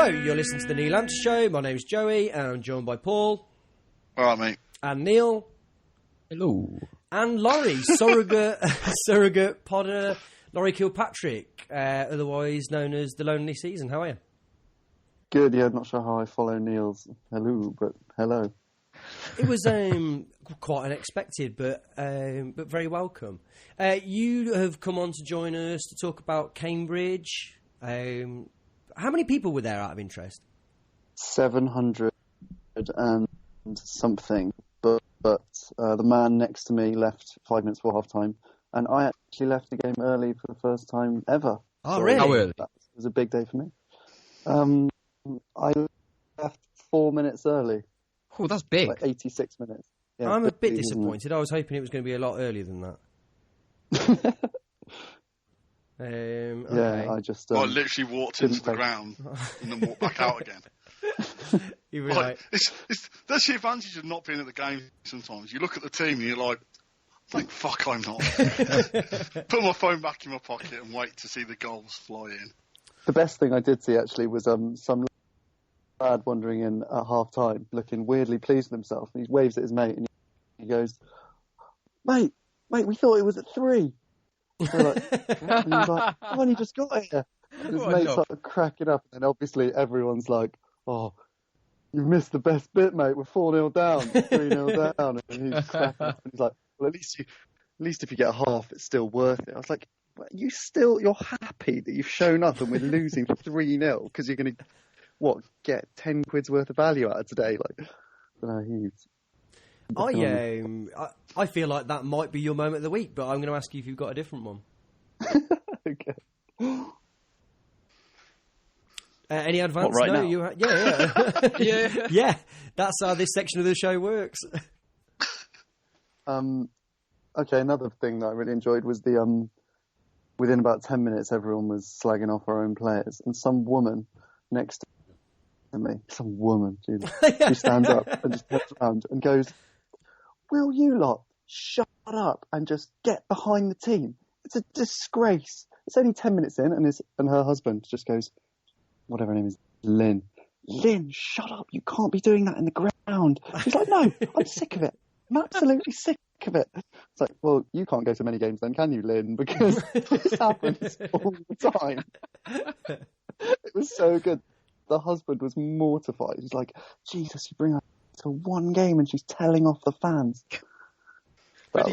Hello, you're listening to the Neil Lamter Show. My name's Joey, and I'm joined by Paul. All right, mate. And Neil. Hello. And Laurie, surrogate podder, Laurie Kilpatrick, otherwise known as The Lonely Season. How are you? Good, yeah, I'm not sure how I follow Neil's hello, but hello. It was quite unexpected, but very welcome. You have come on to join us to talk about Cambridge. How many people were there out of interest? 700 and something, but the man next to me left 5 minutes before half time, and I actually left the game early for the first time ever. Oh, really? How early? That was a big day for me. I left 4 minutes early. Oh, that's big. Like 86 minutes. Yeah, I'm a bit big, disappointed. I was hoping it was going to be a lot earlier than that. Okay. Yeah, I just... I literally walked into the ground and then walked back out again. You were Like, that's the advantage of not being at the game sometimes. You look at the team and you're like, thank fuck I'm not. Put my phone back in my pocket and wait to see the goals fly in. The best thing I did see, actually, was some lad wandering in at half-time, looking weirdly pleased with himself, and he waves at his mate, and he goes, mate, we thought it was at 3. So like, and he's like, I've only just got here. And his mate started cracking up, and then obviously everyone's like, oh, you've missed the best bit, mate. We're 4-0 down, 3-0 down. And he's cracking up, and he's like, well, at least if you get a half, it's still worth it. I was like, you're happy that you've shown up and we're losing 3-0 because you're going to, get 10 quid's worth of value out of today? Like, I feel like that might be your moment of the week, but I'm going to ask you if you've got a different one. Okay. Any advance? What, right no, now? Yeah. Yeah, that's how this section of the show works. Okay, another thing that I really enjoyed was the within about 10 minutes, everyone was slagging off our own players, and some woman next to me, she stands up and just turns around and goes, will you lot shut up and just get behind the team? It's a disgrace. It's only 10 minutes in, and her husband just goes, whatever her name is, Lynn, shut up. You can't be doing that in the ground. She's like, no, I'm sick of it. I'm absolutely sick of it. It's like, well, you can't go to many games then, can you, Lynn? Because this happens all the time. It was so good. The husband was mortified. He's like, Jesus, you bring her to one game and she's telling off the fans. That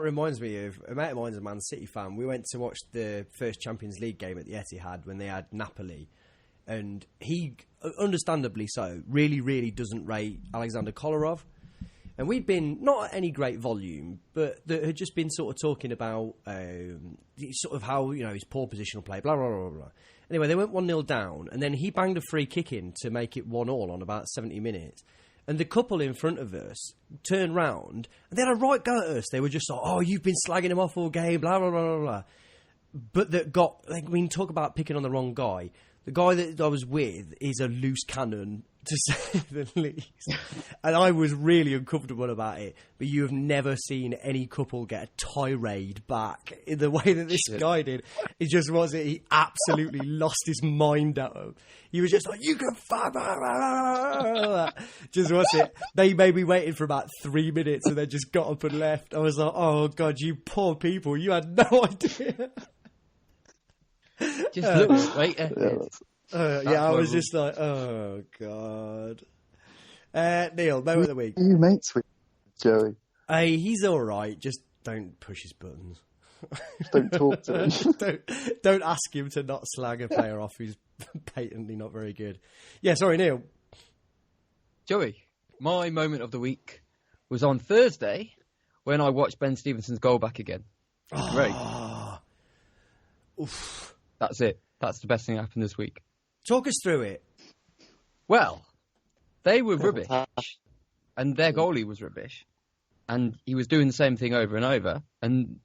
reminds me of a mate of mine's a Man City fan. We went to watch the first Champions League game at the Etihad when they had Napoli, and he, understandably so, really, really doesn't rate Alexander Kolarov. And we'd been not at any great volume, but had just been sort of talking about sort of how his poor positional play, blah blah blah blah. Anyway, they went 1-0 down, and then he banged a free kick in to make it 1-1 on about 70 minutes. And the couple in front of us turned round, and they had a right go at us. They were just like, "Oh, you've been slagging him off all game, blah blah blah blah blah." But talk about picking on the wrong guy. The guy that I was with is a loose cannon, to say the least. And I was really uncomfortable about it. But you have never seen any couple get a tirade back in the way that this guy did. It just wasn't. He absolutely lost his mind at him. He was just like, you can fuck. Just was it. They made me waiting for about 3 minutes and then just got up and left. I was like, oh, God, you poor people. You had no idea. Just look straight at it. I was just like, oh, God. Neil, moment of the week. Are you mates with Joey? Hey, he's all right. Just don't push his buttons. Just don't talk to him. don't ask him to not slag a player off who's patently not very good. Yeah, sorry, Neil. Joey, my moment of the week was on Thursday when I watched Ben Stevenson's goal back again. Great. Oof. That's it. That's the best thing that happened this week. Talk us through it. Well, they were rubbish, and their goalie was rubbish, and he was doing the same thing over and over. And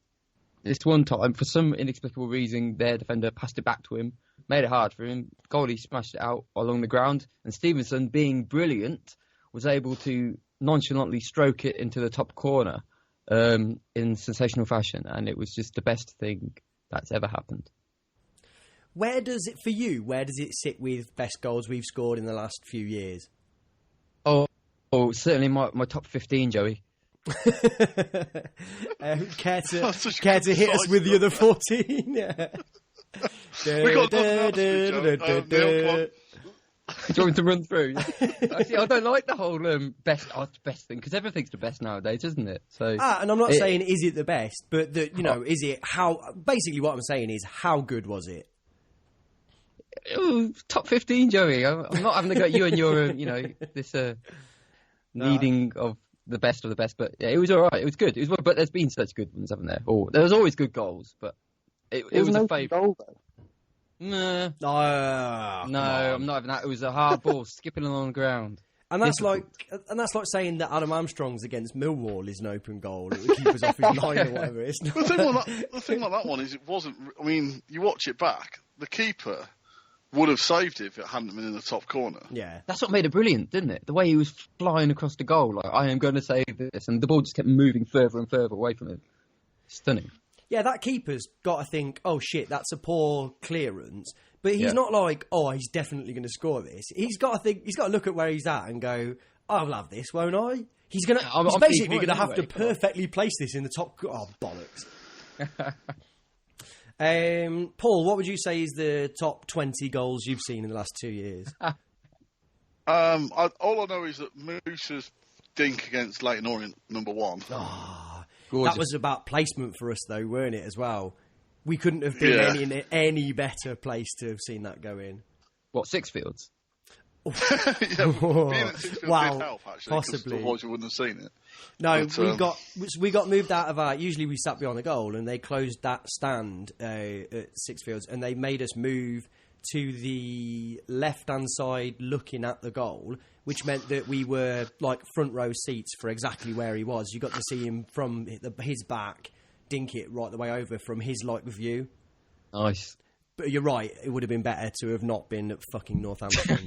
this one time, for some inexplicable reason, their defender passed it back to him, made it hard for him. Goalie smashed it out along the ground, and Stevenson, being brilliant, was able to nonchalantly stroke it into the top corner in sensational fashion, and it was just the best thing that's ever happened. Where does it sit with best goals we've scored in the last few years? Oh, certainly my top 15, Joey. Care to hit us with the other 14? Yeah. We got nothing else. Do you want me to run through? Actually, I don't like the whole best thing, because everything's the best nowadays, isn't it? So, and I'm not saying is it the best, but is it how? Basically, what I'm saying is how good was it? Ooh, top 15, Joey. I'm not having to go at you and your, this needing of the best, but yeah, it was all right. It was good. But there's been such good ones, haven't there? Or there's always good goals, but it was a favourite. Goal, though. Nah. No, I'm not having that. It was a hard ball skipping along the ground. And that's like saying that Adam Armstrong's against Millwall is an open goal. The keeper's off his line or whatever. It's not. The thing like that one is it wasn't. I mean, you watch it back. The keeper would have saved it if it hadn't been in the top corner. Yeah, that's what made it brilliant, didn't it? The way he was flying across the goal, like I am going to save this, and the ball just kept moving further and further away from him. Stunning. Yeah, that keeper's got to think, oh shit, that's a poor clearance. But he's not like, oh, he's definitely going to score this. He's got to think. He's got to look at where he's at and go, I'll have this, won't I? He's basically going to have to perfectly place this in the top. Oh bollocks. Paul, what would you say is the top 20 goals you've seen in the last 2 years? All I know is that Moose's dink against Leyton Orient, number 1. That was about placement for us, though, weren't it, as well? We couldn't have been any better place to have seen that go in. What, Sixfields? Being at Sixfields did help, actually, possibly. Otherwise you wouldn't have seen it. No, but, we got moved out of our... Usually we sat behind the goal, and they closed that stand at Sixfields, and they made us move to the left-hand side looking at the goal, which meant that we were like front row seats for exactly where he was. You got to see him from his back, dink it right the way over from his view. Nice. But you're right, it would have been better to have not been at fucking Northampton.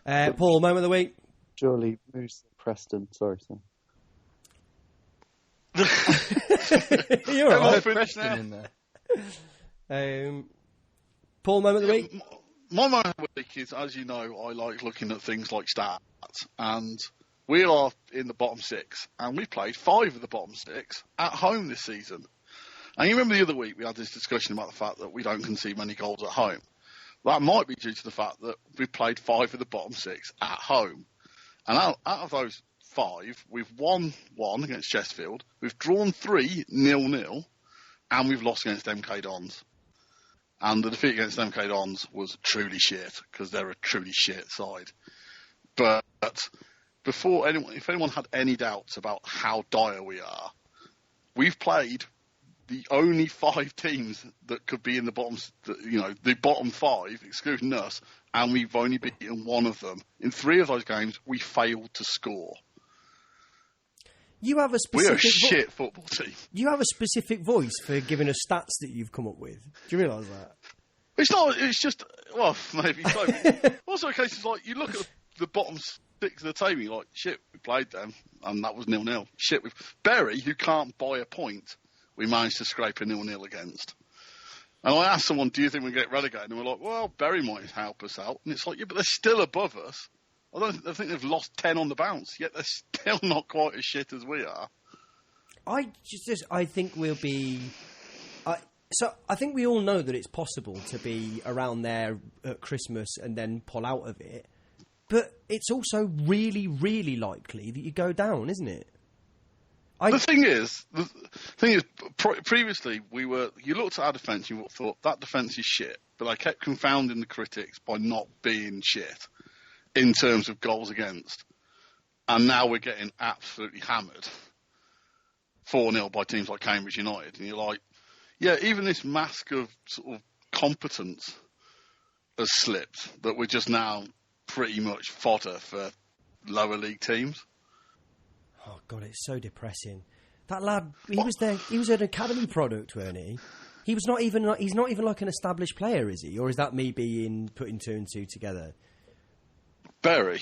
Paul, moment of the week? Surely Moose Preston. Sorry, sir. You're all right. Preston in there. Paul, moment of the week? My moment of the week is, as you know, I like looking at things like stats, and we are in the bottom 6, and we played 5 of the bottom 6 at home this season. And you remember the other week we had this discussion about the fact that we don't concede many goals at home. That might be due to the fact that we played 5 of the bottom 6 at home. And out of those 5, we've won 1 against Chesterfield, we've drawn 3 0-0, and we've lost against MK Dons. And the defeat against MK Dons was truly shit, because they're a truly shit side. But if anyone had any doubts about how dire we are, we've played the only 5 teams that could be in the bottom, the bottom 5, excluding us, and we've only beaten 1 of them. In 3 of those games, we failed to score. You have a specific... We're a shit football team. You have a specific voice for giving us stats that you've come up with. Do you realise that? It's not. It's just... Well, maybe so. Also, cases like, you look at the bottom 6 of the table, you're like, shit, we played them, and that was 0-0. Shit, Bury, who can't buy a point, we managed to scrape a 0-0 against. And I asked someone, do you think we get relegated? And we're like, well, Bury might help us out. And it's like, yeah, but they're still above us. I think they've lost 10 on the bounce, yet they're still not quite as shit as we are. I think we'll be... So I think we all know that it's possible to be around there at Christmas and then pull out of it. But it's also really, really likely that you go down, isn't it? The thing is, previously you looked at our defence and you thought, that defence is shit. But I kept confounding the critics by not being shit in terms of goals against. And now we're getting absolutely hammered 4-0 by teams like Cambridge United. And you're like, yeah, even this mask of sort of competence has slipped, that we're just now pretty much fodder for lower league teams. Oh God, it's so depressing. That lad, he was an academy product, weren't he? He's not even like an established player, is he? Or is that me putting 2 and 2 together? Bury.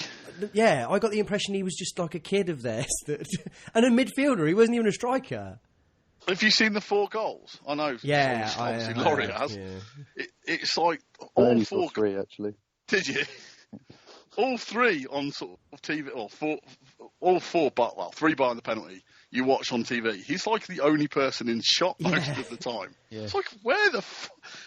Yeah, I got the impression he was just like a kid of theirs, and a midfielder. He wasn't even a striker. Have you seen the 4 goals? I know. Yeah, obviously Laurie has. Yeah. It's like I all only 4. saw 3 actually. Did you? All 3 on sort of TV, or 4, all 4, but well, 3 behind the penalty. You watch on TV. He's like the only person in shot most of the time. Yeah. It's like, where the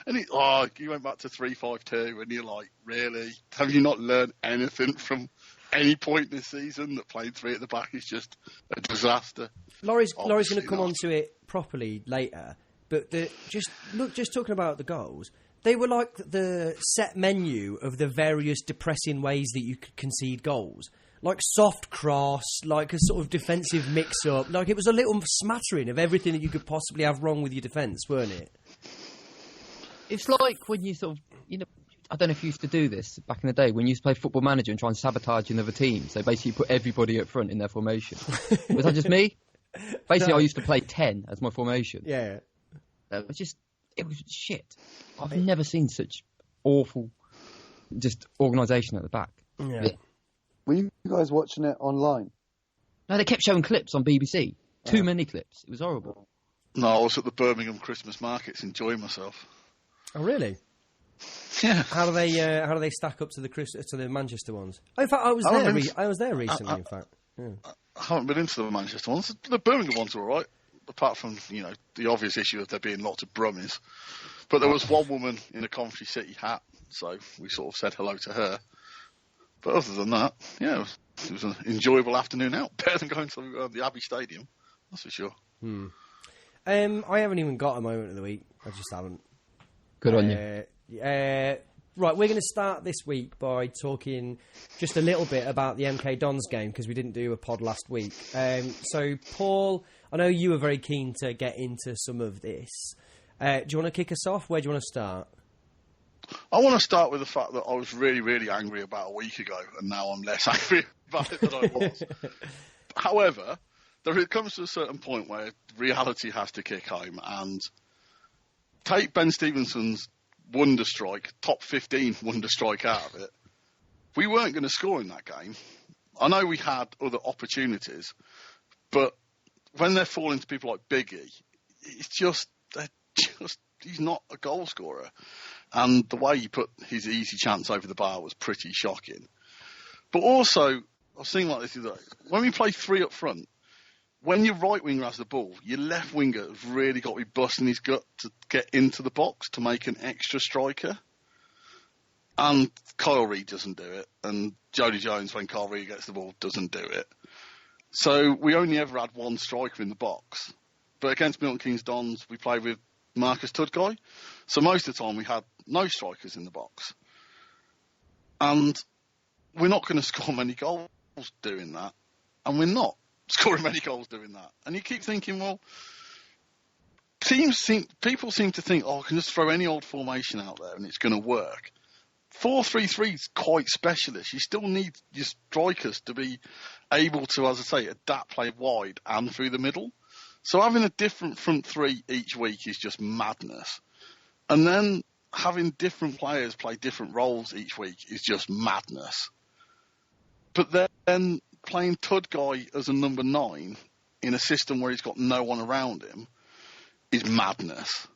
and he went back to 3-5-2, and you're like, really? Have you not learned anything from any point this season that playing 3 at the back is just a disaster? Laurie's going Obviously to come not. on to it properly later, but just talking about the goals, they were like the set menu of the various depressing ways that you could concede goals. Like soft cross, like a sort of defensive mix-up. Like it was a little smattering of everything that you could possibly have wrong with your defence, weren't it? It's like when you sort of, I don't know if you used to do this back in the day, when you used to play Football Manager and try and sabotage another team. So basically put everybody up front in their formation. Was that just me? Basically, I used to play 10 as my formation. Yeah. It was shit. I've never seen such awful, just organisation at the back. Yeah. Were you guys watching it online? No, they kept showing clips on BBC. Too many clips. It was horrible. No, I was at the Birmingham Christmas markets enjoying myself. Oh, really? Yeah. How do they stack up to the Manchester ones? Oh, in fact, I was there recently. In fact, yeah. I haven't been into the Manchester ones. The Birmingham ones are all right, apart from the obvious issue of there being lots of Brummies. But there was one woman in a Coventry City hat, so we sort of said hello to her. But other than that, yeah, it was an enjoyable afternoon out. Better than going to the Abbey Stadium, that's for sure. I haven't even got a moment of the week. I just haven't. Good on you. Right, we're going to start this week by talking just a little bit about the MK Dons game because we didn't do a pod last week. So, Paul, I know you were very keen to get into some of this. Do you want to kick us off? Where do you want to start? I want to start with the fact that I was really, really angry about a week ago, and now I'm less angry about it than I was. However, it comes to a certain point where reality has to kick home, and take Ben Stevenson's wonder strike, top 15 wonder strike out of it. We weren't going to score in that game. I know we had other opportunities, but when they're falling to people like Biggie, he's not a goal scorer. And the way he put his easy chance over the bar was pretty shocking. But also, I was thinking like this today, when we play 3 up front, when your right winger has the ball, your left winger has really got to be busting his gut to get into the box to make an extra striker. And Kyle Reid doesn't do it. And Jody Jones, when Kyle Reid gets the ball, doesn't do it. So we only ever had one striker in the box. But against Milton Keynes Dons, we played with Marcus Tudgay. So most of the time we had no strikers in the box. And we're not going to score many goals doing that. And we're not scoring many goals doing that. And you keep thinking, well, people seem to think, I can just throw any old formation out there and it's going to work. 4-3-3 is quite specialist. You still need your strikers to be able to, as I say, adapt play wide and through the middle. So having a different front three each week is just madness. And then having different players play different roles each week is just madness. But then playing Tudgay as a number 9 in a system where he's got no one around him is madness.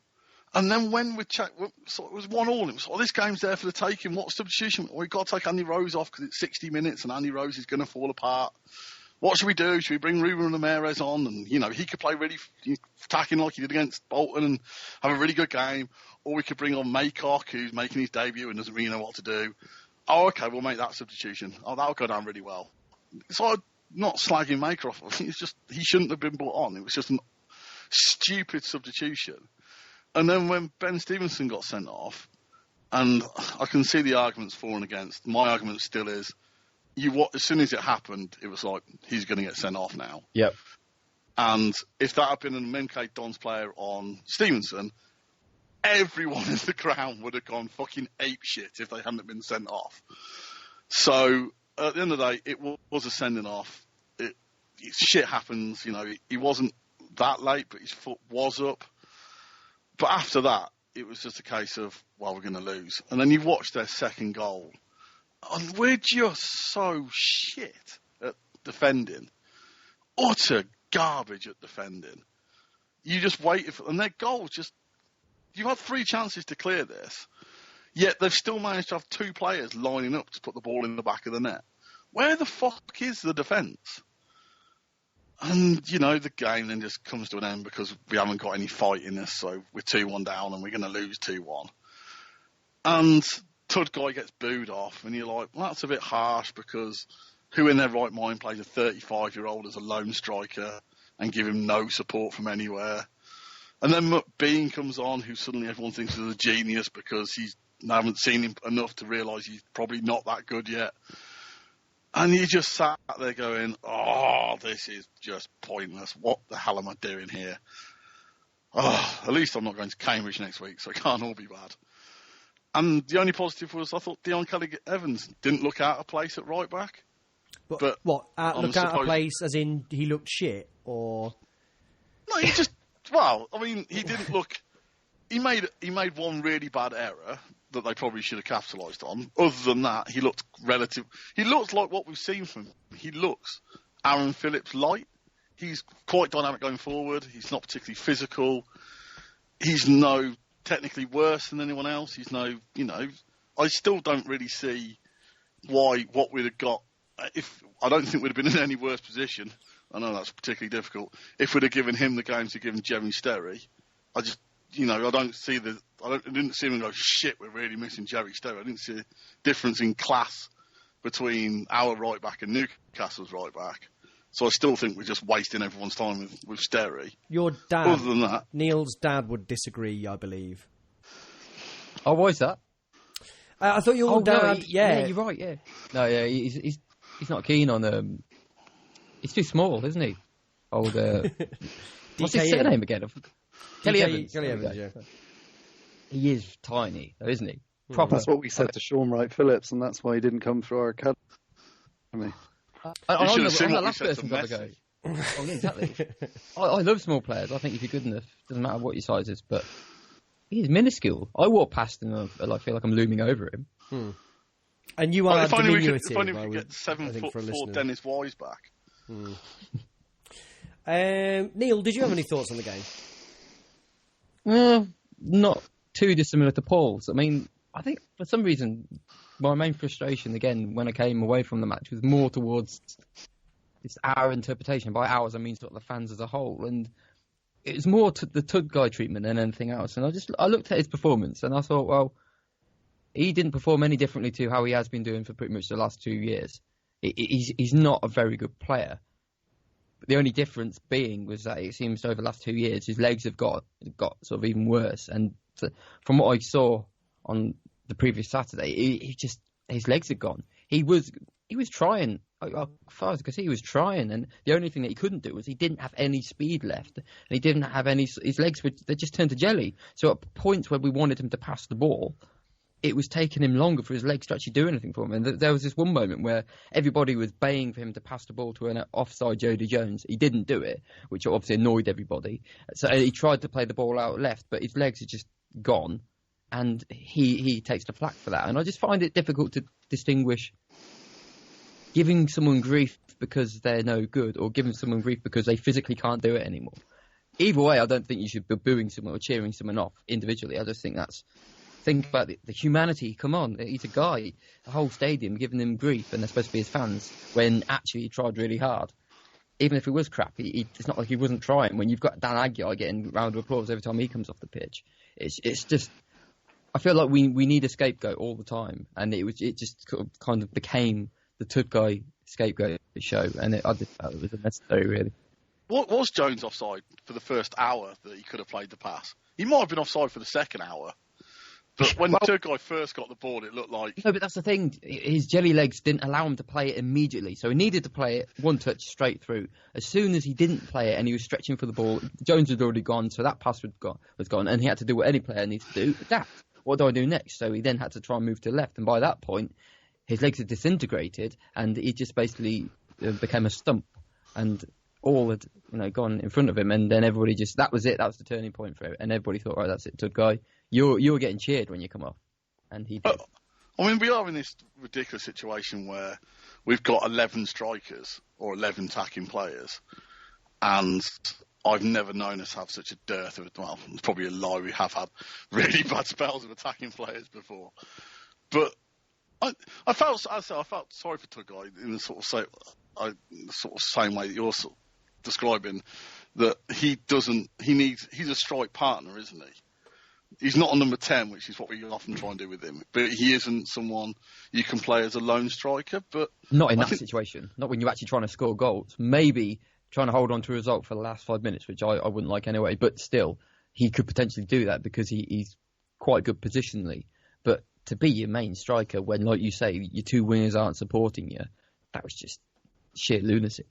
And then when we checked, so it was 1-1. It was, this game's there for the taking. What substitution? We've got to take Andy Rose off because it's 60 minutes and Andy Rose is going to fall apart. What should we do? Should we bring Ruben Ramirez on? And, he could play really attacking like he did against Bolton and have a really good game. Or we could bring on Maycock, who's making his debut and doesn't really know what to do. Oh, okay, we'll make that substitution. Oh, that'll go down really well. So I'm not slagging Maycock off. It's just, he shouldn't have been brought on. It was just a stupid substitution. And then when Ben Stevenson got sent off, and I can see the arguments for and against, my argument still is, as soon as it happened, it was like, he's going to get sent off now. Yep. And if that had been an MK Dons player on Stevenson, everyone in the ground would have gone fucking apeshit if they hadn't been sent off. So, at the end of the day, it was a sending off. Shit happens, he wasn't that late, but his foot was up. But after that, it was just a case of, we're going to lose. And then you watch their second goal. And we're just so shit at defending. Utter garbage at defending. you just wait, and their goal just... You had 3 chances to clear this, yet they've still managed to have 2 players lining up to put the ball in the back of the net. Where the fuck is the defence? And, the game then just comes to an end because we haven't got any fight in this, so we're 2-1 down and we're going to lose 2-1. And Tudgay gets booed off, and you're like, well, that's a bit harsh, because who in their right mind plays a 35-year-old as a lone striker and give him no support from anywhere? And then McBean comes on, who suddenly everyone thinks is a genius because I haven't seen him enough to realise he's probably not that good yet. And you just sat there going, oh, this is just pointless. What the hell am I doing here? Oh, at least I'm not going to Cambridge next week, so it can't all be bad. And the only positive was I thought Dion Kelly-Evans didn't look out of place at right back. But what? Look out of place as in he looked shit? Or... No, he just... Well, I mean, he didn't look... He made one really bad error that they probably should have capitalised on. Other than that, he looked He looks like what we've seen from him. He looks Aaron Phillips light. He's quite dynamic going forward. He's not particularly physical. He's no technically worse than anyone else. He's no, I still don't really see what we'd have got. I don't think we'd have been in any worse position. I know that's particularly difficult. If we'd have given him the games to given Jerry Sterry, I just... I didn't see him and go, shit, we're really missing Jerry Sterry. I didn't see a difference in class between our right back and Newcastle's right back. So I still think we're just wasting everyone's time with Sterry. Your dad, other than that, Neil's dad would disagree, I believe. Oh, why is that? I thought your dad... No, yeah, you're right, yeah. No, yeah, he's not keen on... he's too small, isn't he? Old... what's his surname again? Kelly-Evans. Kelly-Evans, yeah. He is tiny, though, isn't he? Proper. That's what we said to Sean Wright-Phillips, and that's why he didn't come through our academy. You should have seen what we said to Messi. Oh, yeah, exactly. I love small players. I think if you're good enough, it doesn't matter what your size is, but he's minuscule. I walk past him and I feel like I'm looming over him. And you are diminutive. If only we could get 7'4" Dennis Wise back. Neil, did you have any thoughts on the game? Not too dissimilar to Paul's. I mean, I think for some reason my main frustration, again, when I came away from the match was more towards it's our interpretation. By ours, I mean sort of the fans as a whole. And it was more to the Tudgay treatment than anything else. And I looked at his performance and I thought, well, he didn't perform any differently to how he has been doing for pretty much the last 2 years. He's not a very good player. The only difference being was that it seems over the last 2 years his legs have got sort of even worse. And from what I saw on the previous Saturday, his legs had gone. He was trying. As far as I could see, he was trying, and the only thing that he couldn't do was he didn't have any speed left, and he didn't have any. His legs they just turned to jelly. So at points where we wanted him to pass the ball, it was taking him longer for his legs to actually do anything for him. And there was this one moment where everybody was baying for him to pass the ball to an offside Jody Jones. He didn't do it, which obviously annoyed everybody. So he tried to play the ball out left, but his legs had just gone, and he takes the flak for that. And I just find it difficult to distinguish giving someone grief because they're no good or giving someone grief because they physically can't do it anymore. Either way, I don't think you should be booing someone or cheering someone off individually. I just think think about the humanity. Come on, he's a guy. The whole stadium giving him grief, and they're supposed to be his fans, when actually he tried really hard. Even if it was crap, it's not like he wasn't trying. When you've got Dan Aguiar getting a round of applause every time he comes off the pitch, it's just... I feel like we need a scapegoat all the time, and it just kind of became the Tudgay scapegoat show, and I just felt it was unnecessary, really. What was Jones offside for the first hour that he could have played the pass? He might have been offside for the second hour. But when Tudgay first got the ball, it looked like... No, but that's the thing. His jelly legs didn't allow him to play it immediately. So he needed to play it one touch straight through. As soon as he didn't play it and he was stretching for the ball, Jones had already gone, so that pass was gone. And he had to do what any player needs to do, adapt. What do I do next? So he then had to try and move to the left. And by that point, his legs had disintegrated and he just basically became a stump. And all had gone in front of him. And then everybody that was it. That was the turning point for it. And everybody thought, right, that's it, Tudgay. You were getting cheered when you come off, and he did. I mean, we are in this ridiculous situation where we've got 11 strikers or 11 attacking players, and I've never known us have such a dearth of, well, it's probably a lie, we have had really bad spells of attacking players before. But I felt sorry for Tugay in the sort of same way that you're sort of describing, that he's a strike partner, isn't he? He's not a number 10, which is what we often try and do with him. But he isn't someone you can play as a lone striker. But not in that situation. Not when you're actually trying to score goals. Maybe trying to hold on to a result for the last 5 minutes, which I wouldn't like anyway. But still, he could potentially do that because he's quite good positionally. But to be your main striker when, like you say, your two wingers aren't supporting you, that was just sheer lunacy.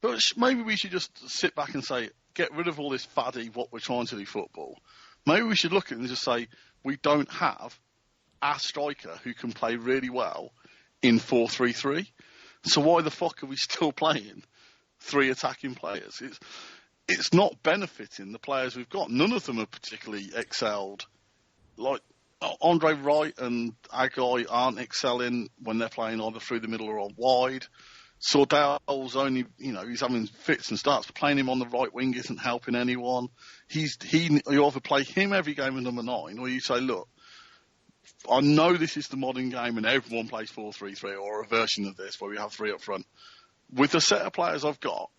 But maybe we should just sit back and say, get rid of all this faddy, what we're trying to do football. Maybe we should look at it and just say, we don't have a striker who can play really well in 4-3-3. So why the fuck are we still playing 3 attacking players? It's not benefiting the players we've got. None of them have particularly excelled. Like, Andre Wright and Agai aren't excelling when they're playing either through the middle or on wide. Sordell's only, he's having fits and starts, but playing him on the right wing isn't helping anyone. You either play him every game with number 9, or you say, look, I know this is the modern game and everyone plays 4-3-3 or a version of this where we have 3 up front. With the set of players I've got,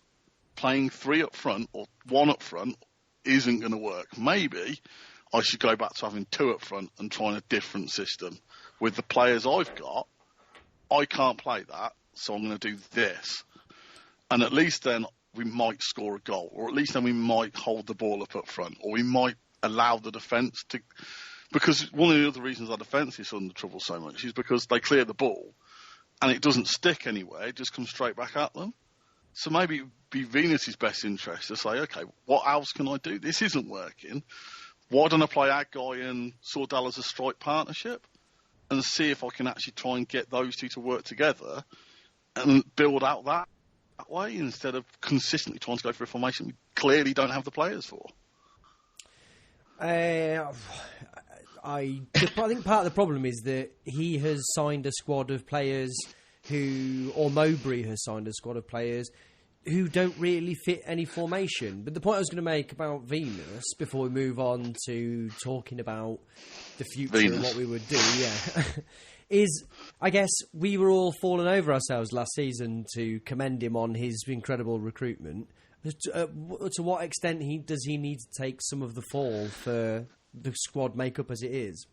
playing 3 up front or 1 up front isn't going to work. Maybe I should go back to having 2 up front and trying a different system. With the players I've got, I can't play that. So I'm going to do this. And at least then we might score a goal, or at least then we might hold the ball up front, or we might allow the defence to... Because one of the other reasons our defence is under trouble so much is because they clear the ball and it doesn't stick anywhere, it just comes straight back at them. So maybe it would be Venus's best interest to say, okay, what else can I do? This isn't working. Why don't I play Agai and Sordell as a strike partnership and see if I can actually try and get those two to work together and build out that way instead of consistently trying to go for a formation we clearly don't have the players for. I think part of the problem is that he has signed a squad of players or Mowbray has signed a squad of players who don't really fit any formation. But the point I was going to make about Venus, before we move on to talking about the future and what we would do, is, I guess, we were all falling over ourselves last season to commend him on his incredible recruitment. To what extent does he need to take some of the fall for the squad makeup as it is?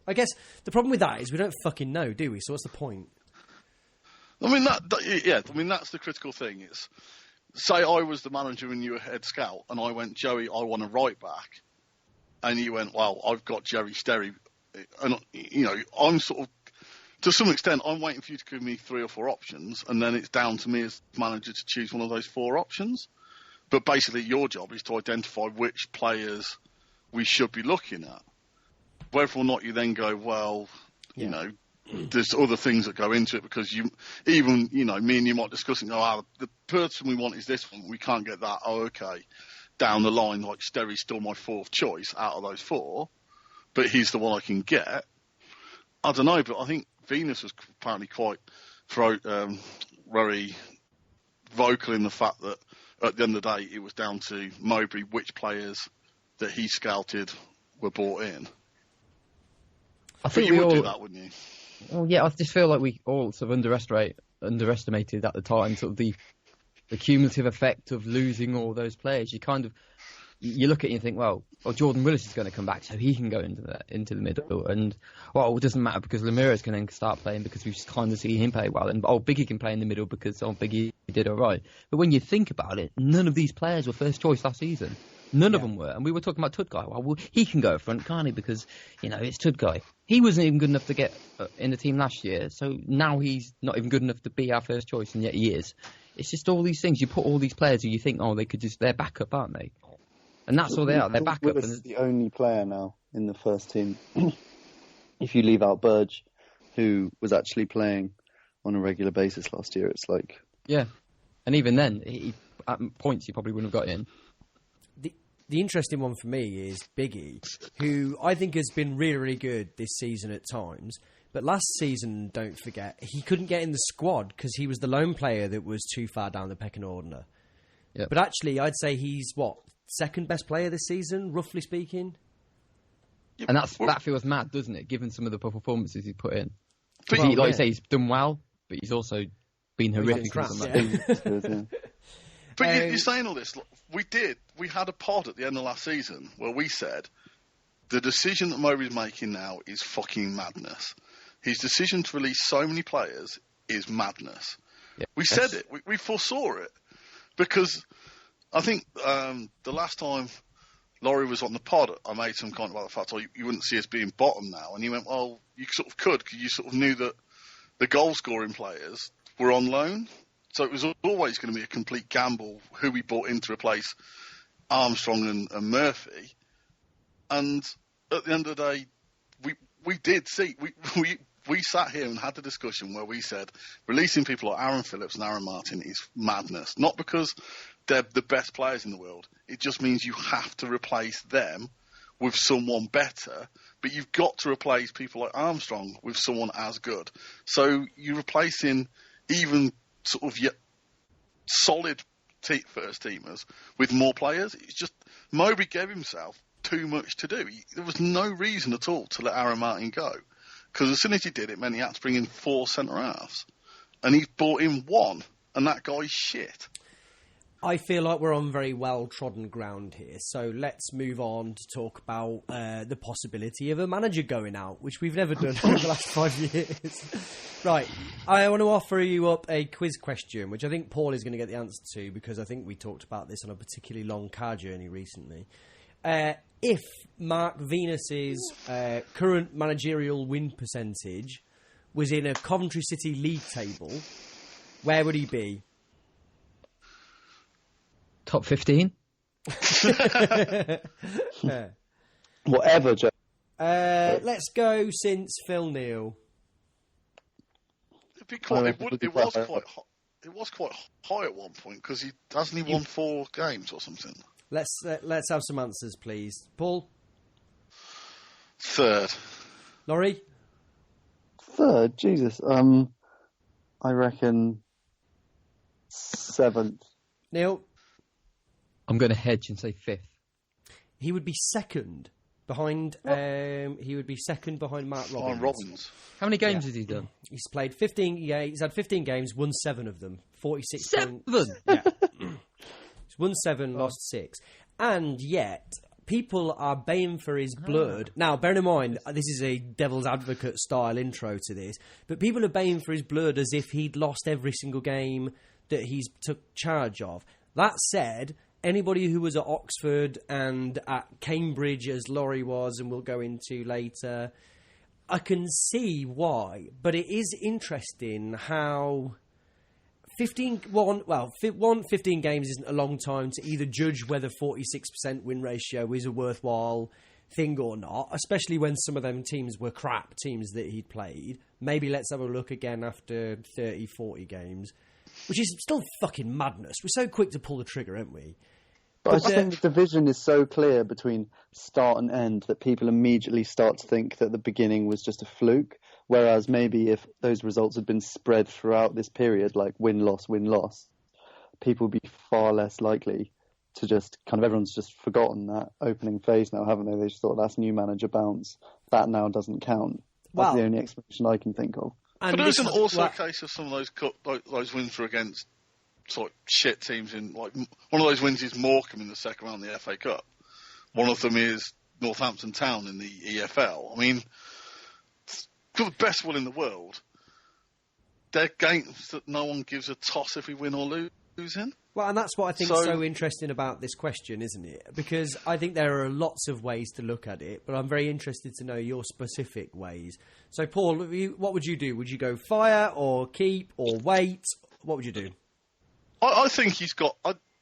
I guess the problem with that is we don't fucking know, do we? So what's the point? I mean, that's the critical thing. Is, say I was the manager and you were head scout, and I went, Joey, I want a right back, and you went, well, I've got Jerry Sterry, and I'm sort of, to some extent, I'm waiting for you to give me 3 or 4 options, and then it's down to me as manager to choose one of those 4 options. But basically, your job is to identify which players we should be looking at. Whether or not you then go, well, there's other things that go into it because me and you might discuss it and go, the person we want is this one, we can't get that. Oh, okay. Down the line, like Sterry's still my 4th choice out of those 4, but he's the one I can get. I don't know, but I think Venus was apparently quite very vocal in the fact that at the end of the day, it was down to Mowbray which players that he scouted were brought in. I think you would do that, wouldn't you? Well, yeah, I just feel like we all sort of underestimated at the time sort of the cumulative effect of losing all those players. You look at it and you think, well, Jordan Willis is going to come back, so he can go into the middle, and it doesn't matter because Ramirez can then start playing because we've kind of seen him play well, and Biggie can play in the middle because Biggie did all right. But when you think about it, none of these players were first choice last season. None of them were, and we were talking about Tudgay. Well, he can go up front, can't he? Because it's Tudgay. He wasn't even good enough to get in the team last year, so now he's not even good enough to be our first choice, and yet he is. It's just all these things. You put all these players who you think, they're backup, aren't they? And that's all they are. They're backup. Willis is the only player now in the first team, if you leave out Burge, who was actually playing on a regular basis last year. It's like... Yeah. And even then, at points he probably wouldn't have got in. The interesting one for me is Biggie, who I think has been really, really good this season at times. But last season, don't forget, he couldn't get in the squad because he was the lone player that was too far down the pecking order. Yep. But actually, I'd say he's, second best player this season, roughly speaking? And that feels mad, doesn't it, given some of the performances he's put in? But Like you say, he's done well, but he's also been horrific. crap, But you're saying all this. We had a pod at the end of last season where we said the decision that Mowbray's making now is fucking madness. His decision to release so many players is madness. Yeah. We said it. We foresaw it. Because I think the last time Laurie was on the pod, I made some comment about the fact you wouldn't see us being bottom now. And he went, well, you sort of could, because you sort of knew that the goal-scoring players were on loan. So it was always going to be a complete gamble who we bought in to replace Armstrong and Murphy. And at the end of the day, we did see, we sat here and had the discussion where we said releasing people like Aaron Phillips and Aaron Martin is madness. Not because they're the best players in the world. It just means you have to replace them with someone better, but you've got to replace people like Armstrong with someone as good. So you're replacing even sort of solid first teamers with more players. It's just Mowbray gave himself too much to do. There was no reason at all to let Aaron Martin go, because as soon as he did, it meant he had to bring in 4 centre-halves, and he's brought in 1, and that guy's shit. I feel like we're on very well-trodden ground here, so let's move on to talk about the possibility of a manager going out, which we've never done over the last 5 years. Right, I want to offer you up a quiz question, which I think Paul is going to get the answer to, because I think we talked about this on a particularly long car journey recently. If Mark Venus's current managerial win percentage was in a Coventry City league table, where would he be? Top 15? Whatever, Joe. Let's go since Phil Neal. It was quite high at one point, because hasn't he won 4 games or something? Let's have some answers, please. Paul? 3rd. Laurie? 3rd? Jesus. I reckon 7th. Neil? I'm going to hedge and say 5th. He would be second behind. He would be second behind Mark Robbins. How many games has he done? He's played 15. Yeah, he's had 15 games, won 7 of them. 46. 7. Yeah, he's won 7, lost 6, and yet people are baying for his blood. Now, bear in mind, this is a devil's advocate style intro to this, but people are baying for his blood as if he'd lost every single game that he's took charge of. That said, anybody who was at Oxford and at Cambridge, as Laurie was, and we'll go into later, I can see why. But it is interesting how 15 games isn't a long time to either judge whether 46% win ratio is a worthwhile thing or not, especially when some of them teams were crap teams that he'd played. Maybe let's have a look again after 30, 40 games, which is still fucking madness. We're so quick to pull the trigger, aren't we? But I just think the division is so clear between start and end that people immediately start to think that the beginning was just a fluke. Whereas maybe if those results had been spread throughout this period, like win-loss, people would be far less likely to just kind of, everyone's just forgotten that opening phase now, haven't they? They just thought that's new manager bounce. That now doesn't count. That's the only explanation I can think of. But there isn't also a case of some of those wins were against sort of shit teams in, like, one of those wins is Morecambe in the second round of the FA Cup. One of them is Northampton Town in the EFL. I mean, for the best will in the world, they're games that no one gives a toss if we win or lose in. Well, and that's what I think is so interesting about this question, isn't it? Because I think there are lots of ways to look at it, but I'm very interested to know your specific ways. So, Paul, what would you do? Would you go fire or keep or wait? What would you do? I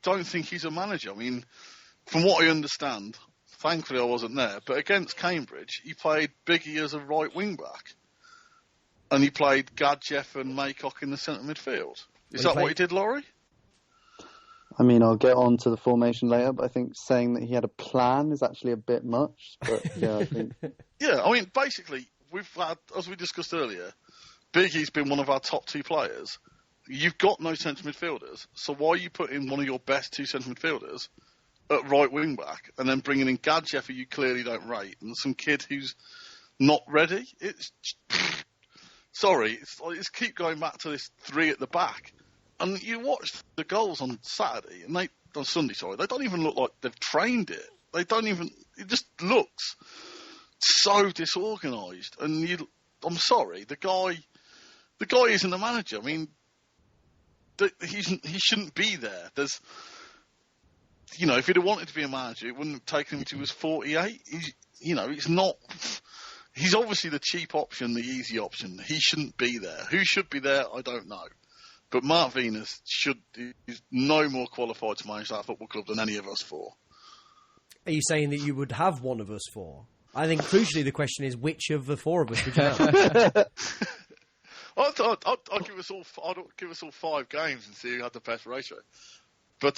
don't think he's a manager. I mean, from what I understand, thankfully I wasn't there, but against Cambridge, he played Biggie as a right wing-back. And he played Gadjeff and Maycock in the centre midfield. Is that what he did, Laurie? I mean, I'll get on to the formation later, but I think saying that he had a plan is actually a bit much. But yeah, I think. Yeah, I mean, basically, we've had, as we discussed earlier, Biggie's been one of our top 2 players you've got no central midfielders, so why are you putting one of your best two central midfielders at right wing back and then bringing in Gadjev, who you clearly don't rate, and some kid who's not ready? It's keep going back to this three at the back. And you watch the goals on Saturday, and on Sunday, they don't even look like they've trained it. It just looks so disorganised. And I'm sorry, the guy isn't the manager. I mean, he shouldn't be there. There's, if he'd have wanted to be a manager, it wouldn't have taken him to his 48. He's not. He's obviously the cheap option, the easy option. He shouldn't be there. Who should be there, I don't know. But Mark Venus is no more qualified to manage that football club than any of us four. Are you saying that you would have one of us four? I think crucially the question is which of the four of us would you have? I'll give us all 5 games and see who had the best ratio. But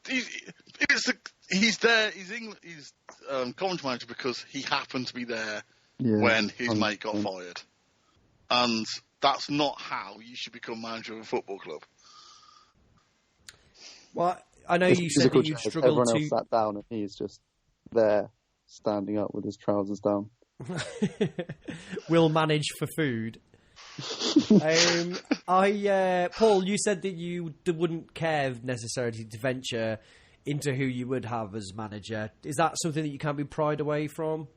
he's there. He's Coventry manager because he happened to be there when his mate got fired, and that's not how you should become manager of a football club. Well, I know you said that you've struggled Everyone else sat down and he's just there, standing up with his trousers down. Will manage for food. Paul, you said that you wouldn't care necessarily to venture into who you would have as manager. Is that something that you can't be pried away from?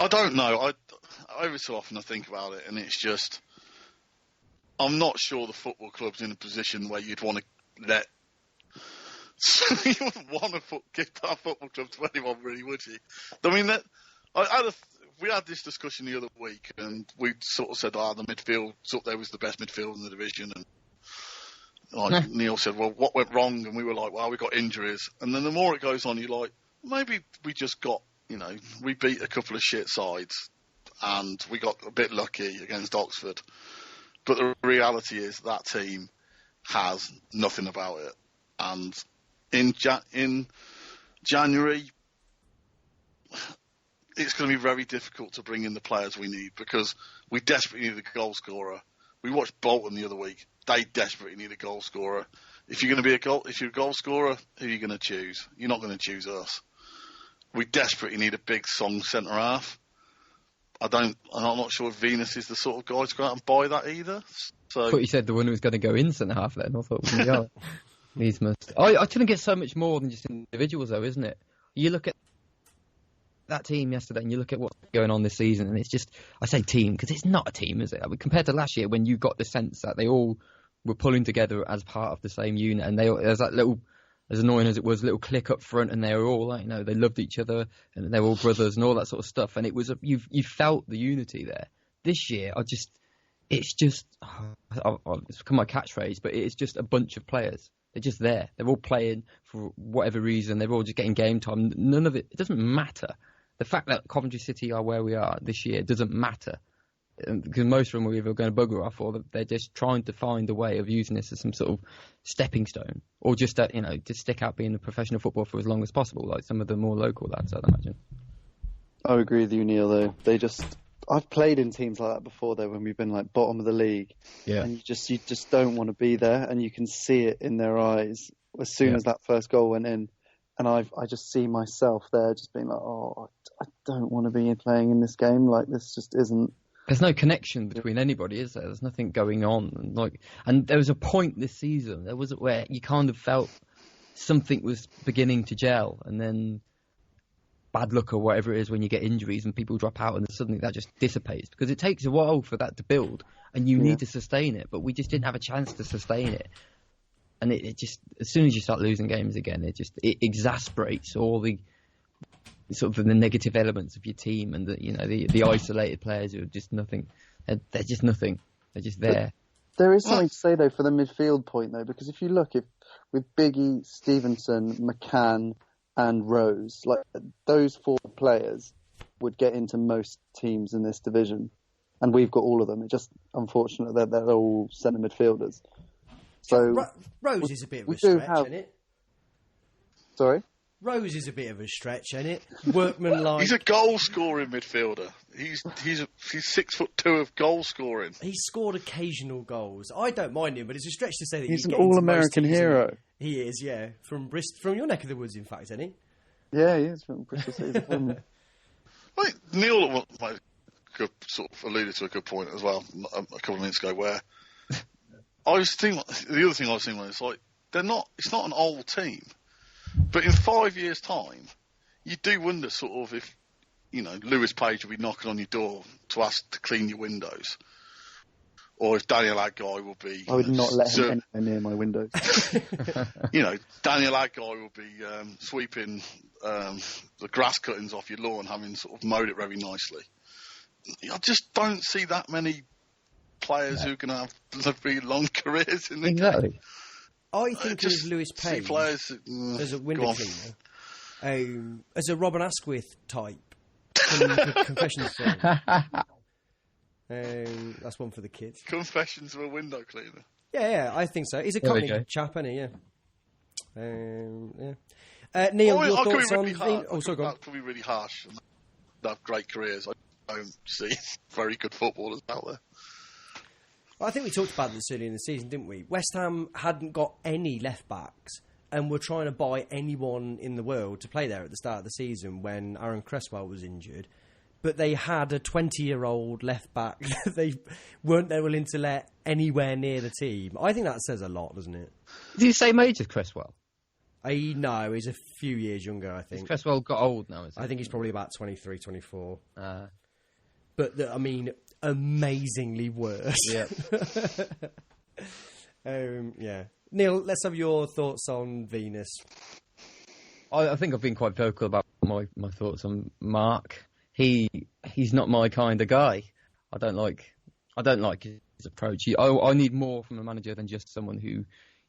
I don't know. Every so often I think about it, and it's just, I'm not sure the football club's in a position where you'd want to let. You wouldn't want to give that football club to anyone, really, would you? I mean, we had this discussion the other week, and we sort of said, the midfield, there was the best midfield in the division, and Neil said, well, what went wrong? And we were like, well, we got injuries. And then the more it goes on, you're like, maybe we just got, we beat a couple of shit sides, and we got a bit lucky against Oxford. But the reality is that team has nothing about it. And in January, it's going to be very difficult to bring in the players we need because we desperately need a goal scorer. We watched Bolton the other week. They desperately need a goal scorer. If you're a goal scorer, who are you going to choose? You're not going to choose us. We desperately need a big song centre half. I'm not sure if Venus is the sort of guy to go out and buy that either. So I thought you said the one who was going to go in centre half then. I thought, these must. I couldn't get so much more than just individuals though, isn't it? You look at that team yesterday and you look at what's going on this season, and it's just, I say team because it's not a team, is it? I mean, compared to last year when you got the sense that they all were pulling together as part of the same unit, and there's that little, as annoying as it was, little click up front, and they were all like, they loved each other, and they were all brothers and all that sort of stuff, and it was you felt the unity there. This year, it's become my catchphrase, but it's just a bunch of players. They're just there. They're all playing for whatever reason. They're all just getting game time. None of it doesn't matter. The fact that Coventry City are where we are this year doesn't matter. Because most of them are either going to bugger off or they're just trying to find a way of using this as some sort of stepping stone. Or just to stick out being a professional football for as long as possible, like some of the more local lads, I'd imagine. I agree with you, Neil, though. I've played in teams like that before, though, when we've been like bottom of the league. Yeah. And you just don't want to be there, and you can see it in their eyes as soon as that first goal went in. And I just see myself there just being like, I don't want to be playing in this game. Like, this just isn't. There's no connection between anybody, is there? There's nothing going on. And there was a point this season, where you kind of felt something was beginning to gel, and then bad luck or whatever it is when you get injuries and people drop out, and suddenly that just dissipates because it takes a while for that to build, and you need to sustain it. But we just didn't have a chance to sustain it. And it just, as soon as you start losing games again, it exasperates all the sort of the negative elements of your team, and the isolated players who are just nothing. They're just nothing. They're just there. There is something to say though for the midfield point though, because if you look with Biggie, Stevenson, McCann, and Rose, like those 4 players would get into most teams in this division, and we've got all of them. It's just unfortunate that they're all centre midfielders. So Rose is a bit of a stretch, isn't it? Sorry? Rose is a bit of a stretch, isn't it? Workman-like. He's a goal-scoring midfielder. He's 6'2" of goal scoring. He's scored occasional goals. I don't mind him, but it's a stretch to say that he's an all-American hero. He is, yeah, from your neck of the woods, in fact, isn't he? Yeah, he is from Bristol City. I think Neil could sort of alluded to a good point as well a couple of minutes ago, where I was thinking, the other thing I was thinking was like, it's not an old team, but in 5 years' time, you do wonder sort of if, Lewis Page will be knocking on your door to ask to clean your windows, or if Daniel Aggai will be. I would not let him anywhere near my windows. Daniel Aggai will be sweeping the grass cuttings off your lawn, having sort of mowed it very nicely. I just don't see that many players who can have very long careers in the game. I think of Lewis Page players, as a window cleaner, as a Robin Asquith type from Confessions film. That's one for the kids. Confessions of a window cleaner. Yeah, I think so. He's a comic chap, isn't he? Yeah. Neil, your thoughts on... That's probably really harsh. They have great careers. I don't see very good footballers out there. Well, I think we talked about this earlier in the season, didn't we? West Ham hadn't got any left-backs and were trying to buy anyone in the world to play there at the start of the season when Aaron Cresswell was injured. But they had a 20-year-old left-back that they weren't willing to let anywhere near the team. I think that says a lot, doesn't it? Is he the same age as Cresswell? No, he's a few years younger, I think. Has Cresswell got old now, is he? I think he's probably about 23, 24. But, amazingly worse. Yeah. Yeah. Neil, let's have your thoughts on Venus. I think I've been quite vocal about my thoughts on Mark. He's not my kind of guy. I don't like his approach. I need more from a manager than just someone who,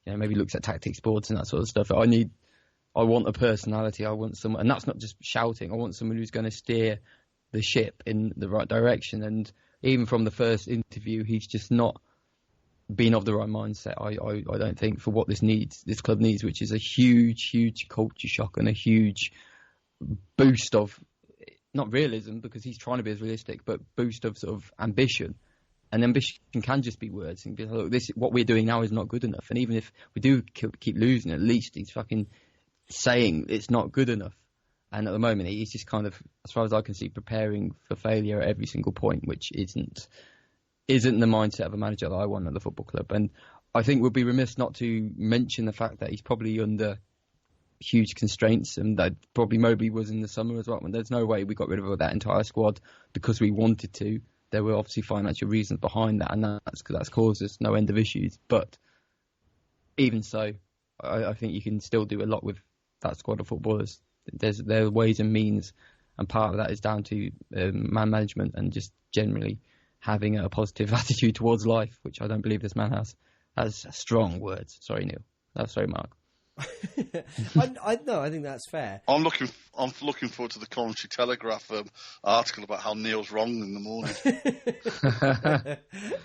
maybe looks at tactics boards and that sort of stuff. I want a personality. I want someone, and that's not just shouting. I want someone who's going to steer the ship in the right direction. And even from the first interview, he's just not been of the right mindset. I don't think for what this club needs, which is a huge culture shock and a huge boost of, not realism because he's trying to be as realistic, but boost of sort of ambition. And ambition can just be words. And be like, look, what we're doing now is not good enough. And even if we do keep losing, at least he's fucking saying it's not good enough. And at the moment, he's just kind of, as far as I can see, preparing for failure at every single point, which isn't the mindset of a manager that I want at the football club. And I think we'd be remiss not to mention the fact that he's probably under huge constraints, and that probably Mobley was in the summer as well. And there's no way we got rid of that entire squad because we wanted to. There were obviously financial reasons behind that, and that's caused us no end of issues. But even so, I think you can still do a lot with that squad of footballers. There are ways and means, and part of that is down to man management and just generally having a positive attitude towards life, which I don't believe this man has. That's strong words. Sorry, Neil. Sorry, Mark. I think that's fair. I'm looking forward to the Coventry Telegraph article about how Neil's wrong in the morning.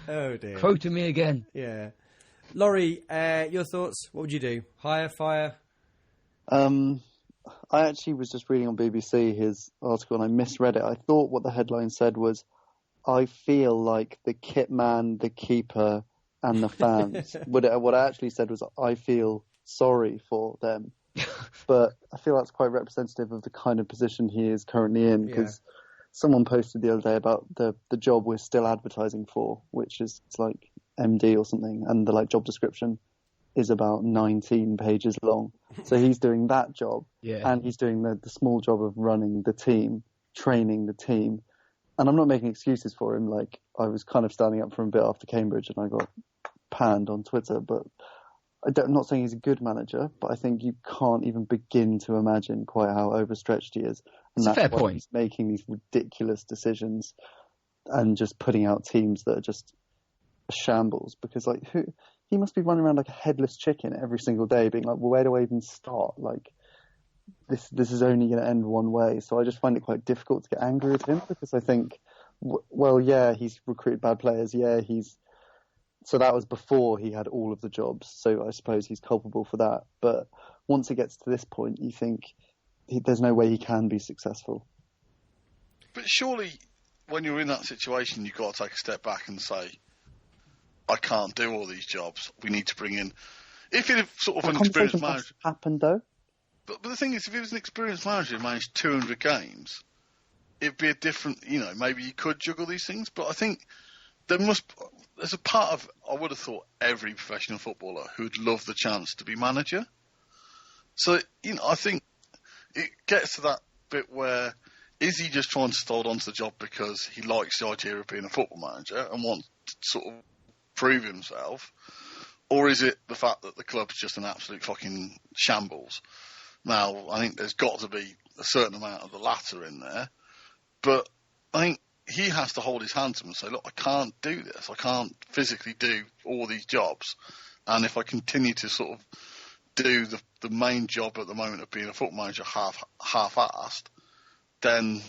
Oh dear. Quoting me again. Yeah. Laurie, your thoughts? What would you do? Hire, fire? I actually was just reading on BBC his article and I misread it. I thought what the headline said was, I feel like the kit man, the keeper, and the fans. What I actually said was, I feel sorry for them. But I feel that's quite representative of the kind of position he is currently in, because someone posted the other day about the job we're still advertising for, which is like MD or something, and the job description is about 19 pages long. So he's doing that job, and he's doing the small job of running the team, training the team. And I'm not making excuses for him. I was kind of standing up for him a bit after Cambridge and I got panned on Twitter, but I'm not saying he's a good manager, but I think you can't even begin to imagine quite how overstretched he is. And that's a fair point. He's making these ridiculous decisions and just putting out teams that are just shambles, because he must be running around like a headless chicken every single day being like, well, where do I even start? This is only going to end one way. So I just find it quite difficult to get angry at him, because I think, he's recruited bad players. So that was before he had all of the jobs. So I suppose he's culpable for that. But once it gets to this point, you think there's no way he can be successful. But surely when you're in that situation, you've got to take a step back and say, I can't do all these jobs. We need to bring in... If it's sort of an experienced manager... happened, though. But the thing is, if it was an experienced manager who managed 200 games, it'd be a different... maybe you could juggle these things, but I think there's a part of... I would have thought every professional footballer who'd love the chance to be manager. So, I think it gets to that bit where... Is he just trying to hold on to the job because he likes the idea of being a football manager and wants to sort of prove himself? Or is it the fact that the club's just an absolute fucking shambles? Now, I think there's got to be a certain amount of the latter in there. But I think he has to hold his hands up and say, look, I can't do this. I can't physically do all these jobs. And if I continue to sort of do the main job at the moment of being a football manager half-assed, then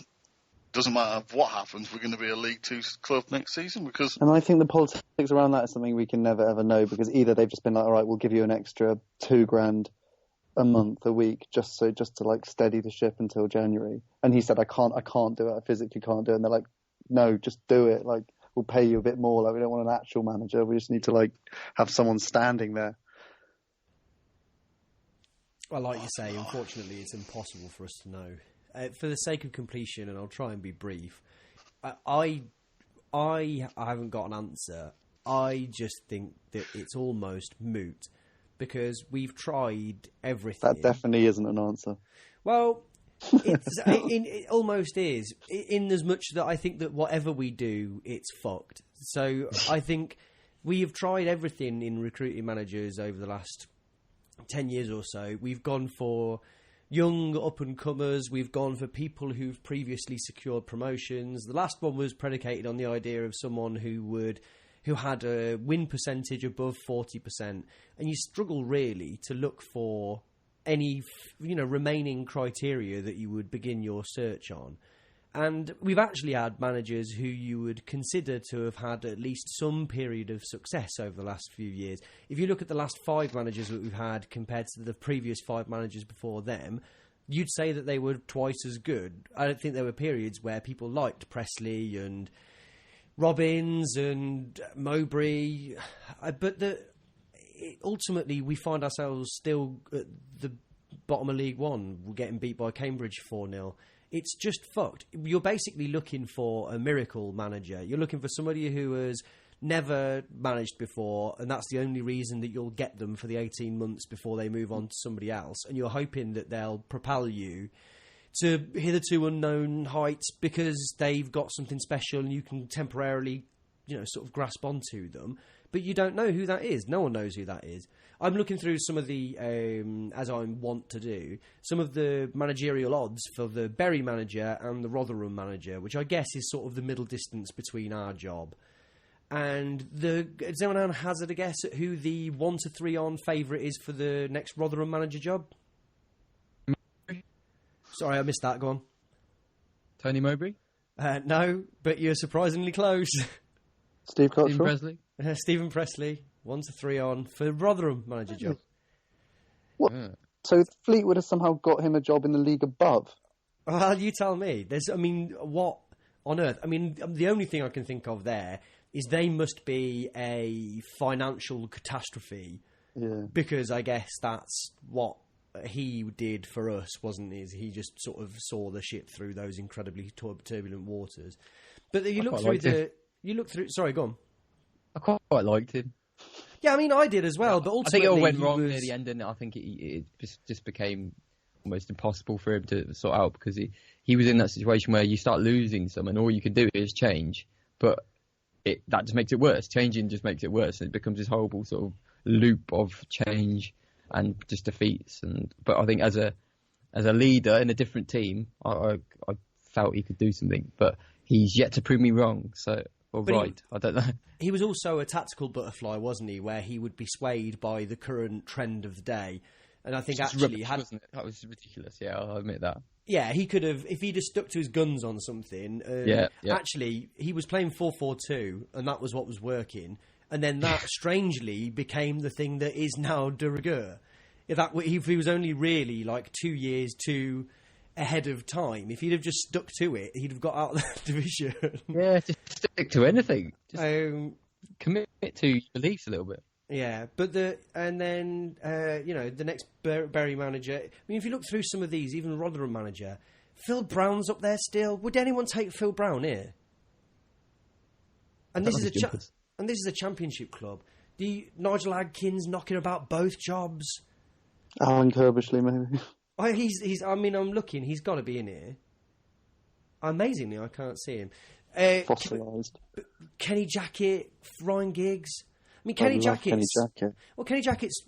doesn't matter what happens, we're going to be a League Two club next season. And I think the politics around that is something we can never ever know, because either they've just been like, all right, we'll give you an extra $2,000 a month, a week, just to like steady the ship until January. And he said, I can't do it. I physically can't do it. And they're like, no, just do it. Like, we'll pay you a bit more. Like, we don't want an actual manager. We just need to like have someone standing there. Well, like you say, unfortunately, it's impossible for us to know. For the sake of completion, and I'll try and be brief, I haven't got an answer. I just think that it's almost moot, because we've tried everything. That definitely isn't an answer. Well, it almost is, in as much that I think that whatever we do, it's fucked. So I think we have tried everything in recruiting managers over the last 10 years or so. We've gone for young up-and-comers. We've gone for people who've previously secured promotions. The last one was predicated on the idea of someone who had a win percentage above 40%. And you struggle really to look for any, remaining criteria that you would begin your search on. And we've actually had managers who you would consider to have had at least some period of success over the last few years. If you look at the last 5 managers that we've had compared to the previous 5 managers before them, you'd say that they were twice as good. I don't think there were periods where people liked Pressley and Robbins and Mowbray, but ultimately we find ourselves still at the bottom of League One. We're getting beat by Cambridge 4-0. It's just fucked. You're basically looking for a miracle manager. You're looking for somebody who has never managed before, and that's the only reason that you'll get them for the 18 months before they move on to somebody else. And you're hoping that they'll propel you to hitherto unknown heights because they've got something special and you can temporarily, sort of grasp onto them. But you don't know who that is. No one knows who that is. I'm looking through some of the, as I want to do, some of the managerial odds for the Bury manager and the Rotherham manager, which I guess is sort of the middle distance between our job. And does anyone hazard a guess at who the 1 to 3 on favourite is for the next Rotherham manager job? Sorry, I missed that. Go on. Tony Mowbray? No, but you're surprisingly close. Steve Cottrell? Presley? Stephen Pressley, 1 to 3 on for Rotherham manager job. What? Yeah. So Fleetwood has somehow got him a job in the league above? Well, you tell me. What on earth? The only thing I can think of there is they must be a financial catastrophe. Yeah. Because I guess that's what he did for us, wasn't he? He just sort of saw the ship through those incredibly turbulent waters. But you look through. Sorry, go on. I quite liked him. Yeah, I did as well, but ultimately... I think it all went wrong near the end, and I think it just became almost impossible for him to sort out, because he was in that situation where you start losing some, and all you can do is change, but that just makes it worse. Changing just makes it worse, and it becomes this horrible sort of loop of change and just defeats. But I think as a leader in a different team, I felt he could do something, but he's yet to prove me wrong, so... I don't know. He was also a tactical butterfly, wasn't he? Where he would be swayed by the current trend of the day, and I think wasn't it? That was ridiculous. Yeah, I'll admit that. Yeah, he could have, if he'd have stuck to his guns on something. Actually, he was playing 4-4-2, and that was what was working. And then that strangely became the thing that is now de rigueur. If he was only really like 2 years too ahead of time. If he'd have just stuck to it, he'd have got out of that division. Yeah, just stick to anything. Just commit to your beliefs a little bit. Yeah, but the next Bury manager. I mean, if you look through some of these, even Rotherham manager, Phil Brown's up there still. Would anyone take Phil Brown here? And this is a championship club. Nigel Adkins knocking about both jobs. Alan Kirbishley, maybe. I'm looking. He's got to be in here. Amazingly, I can't see him. Fossilised. Kenny Jackett, Ryan Giggs. I mean, Kenny Jackett's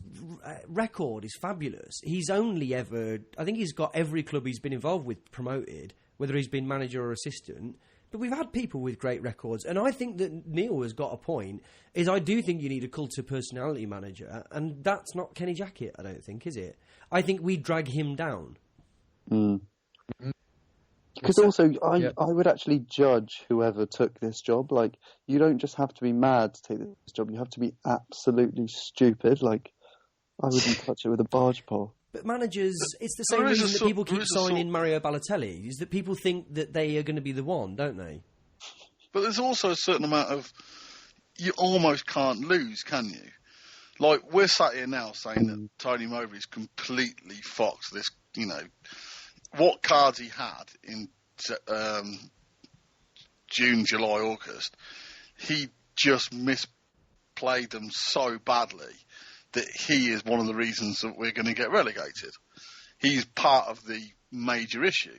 record is fabulous. He's only ever... I think he's got every club he's been involved with promoted, whether he's been manager or assistant. But we've had people with great records. And I think that Neil has got a point, is I do think you need a cult of personality manager. And that's not Kenny Jackett, I don't think, is it? I think we drag him down. Because also, I would actually judge whoever took this job. Like, you don't just have to be mad to take this job. You have to be absolutely stupid. Like, I wouldn't touch it with a barge pole. But managers, it's the same reason that people keep signing Mario Balotelli, is that people think that they are going to be the one, don't they? But there's also a certain amount of... You almost can't lose, can you? Like, we're sat here now saying that Tony Mowbray's completely fucked this, what cards he had in June, July, August, he just misplayed them so badly that he is one of the reasons that we're going to get relegated. He's part of the major issue.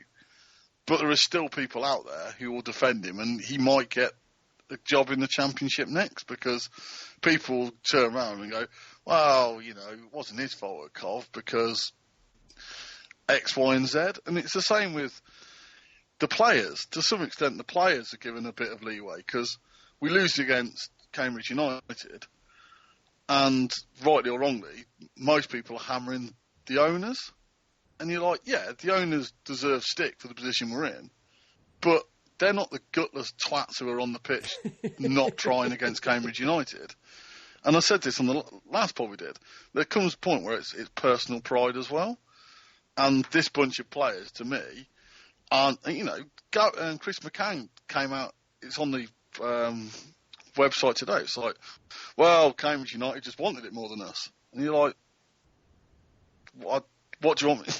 But there are still people out there who will defend him, and he might get a job in the Championship next, because people turn around and go, well, it wasn't his fault at Cov because X, Y and Z. And it's the same with the players. To some extent, the players are given a bit of leeway, because we lose against Cambridge United, and rightly or wrongly, most people are hammering the owners. And you're like, yeah, the owners deserve stick for the position we're in, but they're not the gutless twats who are on the pitch not trying against Cambridge United. And I said this on the last pod we did. There comes a point where it's personal pride as well. And this bunch of players, to me, aren't, Chris McCann came out, it's on the website today. It's like, well, Cambridge United just wanted it more than us. And you're like, what do you want me?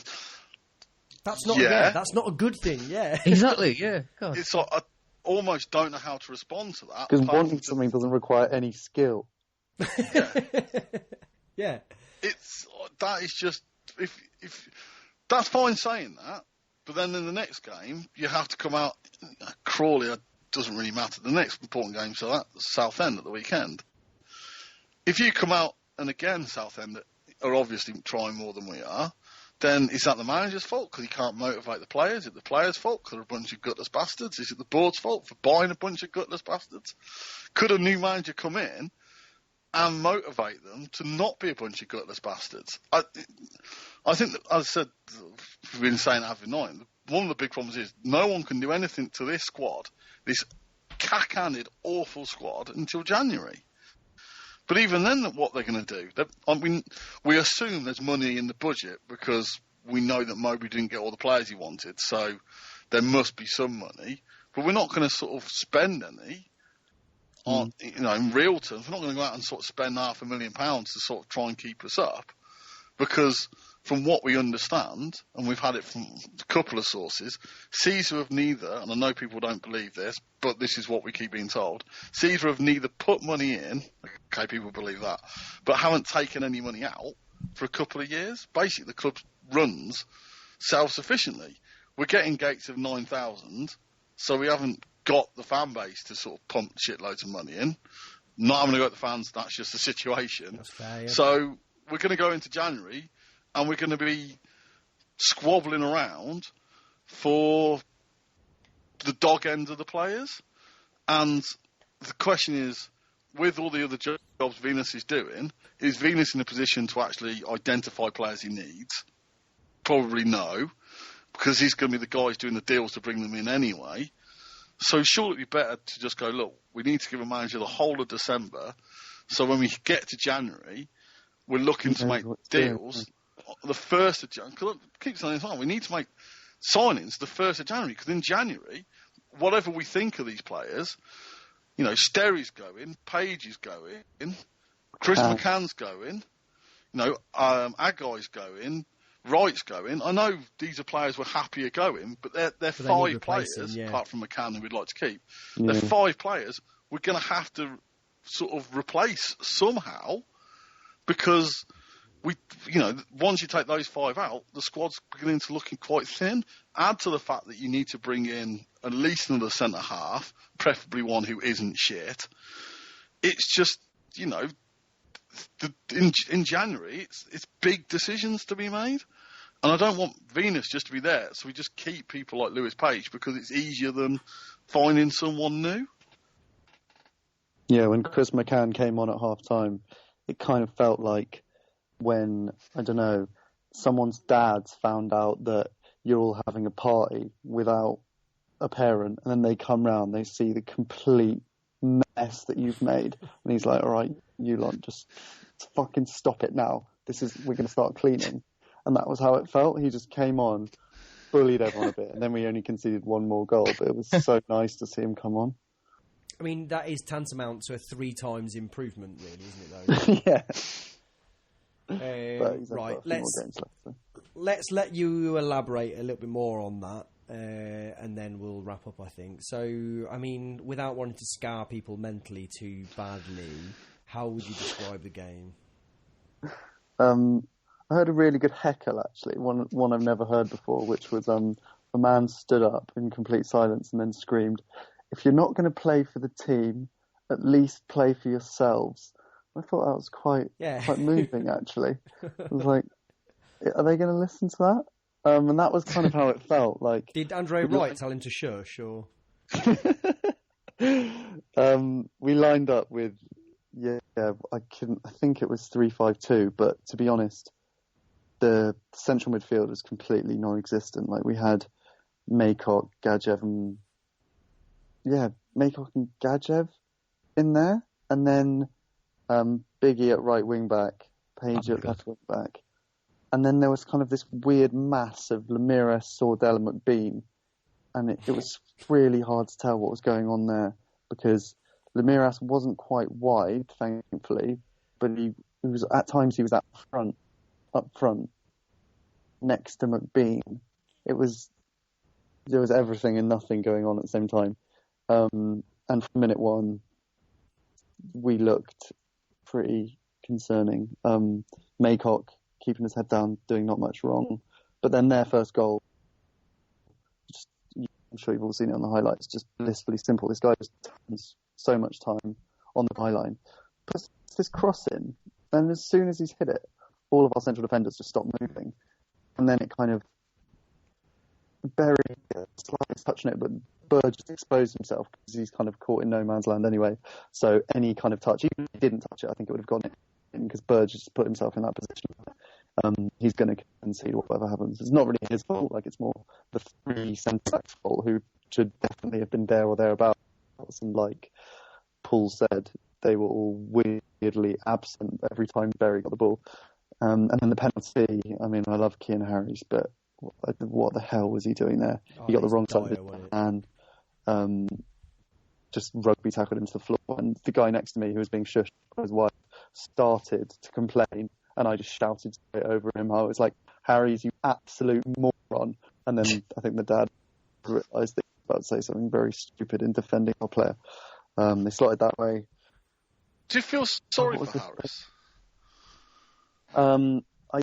That's not that's not a good thing, yeah. Exactly, yeah. God. It's like, I almost don't know how to respond to that. Because wanting something doesn't require any skill. Yeah. That is just, if that's fine saying that, but then in the next game, you have to come out, Crawley doesn't really matter. The next important game, so that's Southend at the weekend. If you come out, and again, Southend are obviously trying more than we are, then is that the manager's fault because he can't motivate the players? Is it the players' fault because they're a bunch of gutless bastards? Is it the board's fault for buying a bunch of gutless bastards? Could a new manager come in and motivate them to not be a bunch of gutless bastards? I think that, as I said, we've been saying that every night, one of the big problems is no one can do anything to this squad, this cack-handed, awful squad, until January. But even then, what they're going to do, we assume there's money in the budget because we know that Mowbray didn't get all the players he wanted, so there must be some money. But we're not going to sort of spend any on, in real terms. We're not going to go out and sort of spend £500,000 to sort of try and keep us up, because from what we understand, and we've had it from a couple of sources, Caesar have neither, and I know people don't believe this, but this is what we keep being told, Caesar have neither put money in, okay, people believe that, but haven't taken any money out for a couple of years. Basically, the club runs self-sufficiently. We're getting gates of 9,000, so we haven't got the fan base to sort of pump shitloads of money in. Not having to go at the fans, that's just the situation. That's fair, yeah. So we're going to go into January, and we're going to be squabbling around for the dog end of the players. And the question is, with all the other jobs Venus is doing, is Venus in a position to actually identify players he needs? Probably no, because he's going to be the guy who's doing the deals to bring them in anyway. So surely it'd be better to just go, look, we need to give a manager the whole of December, so when we get to January, we're looking to make deals. The 1st of January, because I keep saying this, we need to make signings the 1st of January, because in January, whatever we think of these players, you know, Sterry's going, Page is going, Chris McCann's going, you know, Agai's going, Wright's going. I know these are players we're happier going, but they're 5 players, apart from McCann, who we'd like to keep. They're 5 players we're going to have to sort of replace somehow, because once you take those 5 out, the squad's beginning to look quite thin. Add to the fact that you need to bring in at least another centre half, preferably one who isn't shit. It's just, you know, in January, it's big decisions to be made. And I don't want Venus just to be there, so we just keep people like Lewis Page because it's easier than finding someone new. Yeah, when Chris McCann came on at half-time, it kind of felt like when, I don't know, someone's dads found out that you're all having a party without a parent, and then they come round, they see the complete mess that you've made, and he's like, all right, you lot, just fucking stop it now. We're going to start cleaning. And that was how it felt. He just came on, bullied everyone a bit, and then we only conceded 1 more goal, but it was so nice to see him come on. I mean, that is tantamount to a 3 times improvement, really, isn't it, though? Right, let's let you elaborate a little bit more on that, and then we'll wrap up, I think. So, I mean, without wanting to scar people mentally too badly, how would you describe the game? I heard a really good heckle, actually, one I've never heard before, which was a man stood up in complete silence and then screamed, "If you're not going to play for the team, at least play for yourselves." I thought that was quite moving, actually. I was like, are they going to listen to that? And that was kind of how it felt. Like, did Andre Wright tell him to shush, or? We lined up with, I think it was 3-5-2, but to be honest, the central midfield was completely non-existent. Like, we had Maycock, Gadjev, and Gadjev in there, and then Biggie at right wing back, Page at left wing back, and then there was kind of this weird mass of Lemire, Sordell, and McBean, and it was really hard to tell what was going on there, because Lemiras wasn't quite wide, thankfully, but he was at times up front, next to McBean. There was everything and nothing going on at the same time. And from minute 1, we looked pretty concerning. Maycock keeping his head down, doing not much wrong. But then their first goal, I'm sure you've all seen it on the highlights, just blissfully simple. This guy just turns so much time on the byline, puts this cross in, and as soon as he's hit it, all of our central defenders just stop moving. And then it kind of buried, slightly touching it, but Bird just exposed himself because he's kind of caught in no man's land anyway. So any kind of touch, even if he didn't touch it, I think it would have gone in because Bird just put himself in that position. He's going to concede whatever happens. It's not really his fault. Like, it's more the 3 centre-backs' fault, who should definitely have been there or thereabouts. And like Paul said, they were all weirdly absent every time Berry got the ball. And then the penalty, I mean, I love Kean Harries, but what the hell was he doing there? He got the wrong side of his hand. Just rugby tackled into the floor, and the guy next to me, who was being shushed by his wife, started to complain, and I just shouted straight over him. I was like, "Harries, you absolute moron!" And then I think the dad realised that he was about to say something very stupid in defending our player. They slotted that way. Do you feel sorry for Harris? I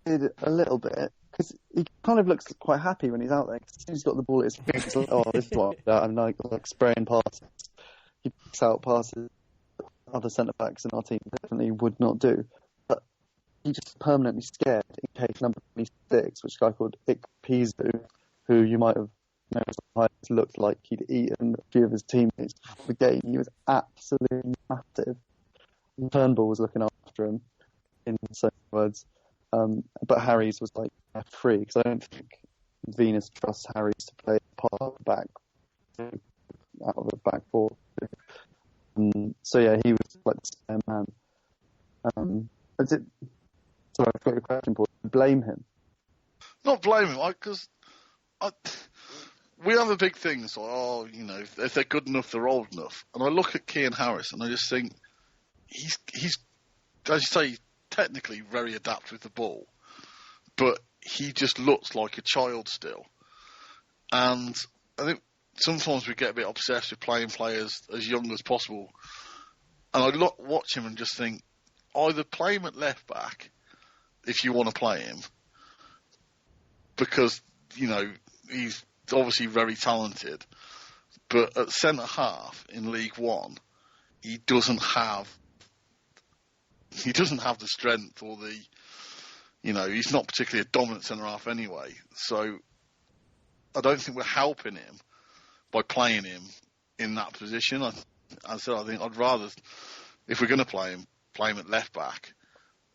did a little bit, because he kind of looks quite happy when he's out there. As soon as he's got the ball at his feet, he's like, "Oh, this is what I'm like spraying passes." He picks out passes other centre backs in our team definitely would not do. But he's just permanently scared in case number 26, which is a guy called Ikpeazu, who you might have noticed looked like he'd eaten a few of his teammates for the game. He was absolutely massive. Turnbull was looking after him, in so many words. But Harries was like free, because I don't think Venus trusts Harries to play part back out of a back four. So yeah, he was like the spare man. Sorry, I forgot your question, Paul. Blame him? Not blame him, because we have a big thing. So, if they're good enough, they're old enough. And I look at Kean Harris, and I just think he's as you say, technically very adept with the ball, but he just looks like a child still. And I think sometimes we get a bit obsessed with playing players as young as possible. And I watch him and just think, either play him at left back if you want to play him, because, he's obviously very talented, but at centre half in League One, he doesn't have the strength or the, he's not particularly a dominant centre half anyway. So I don't think we're helping him by playing him in that position. I think I'd rather, if we're going to play him at left back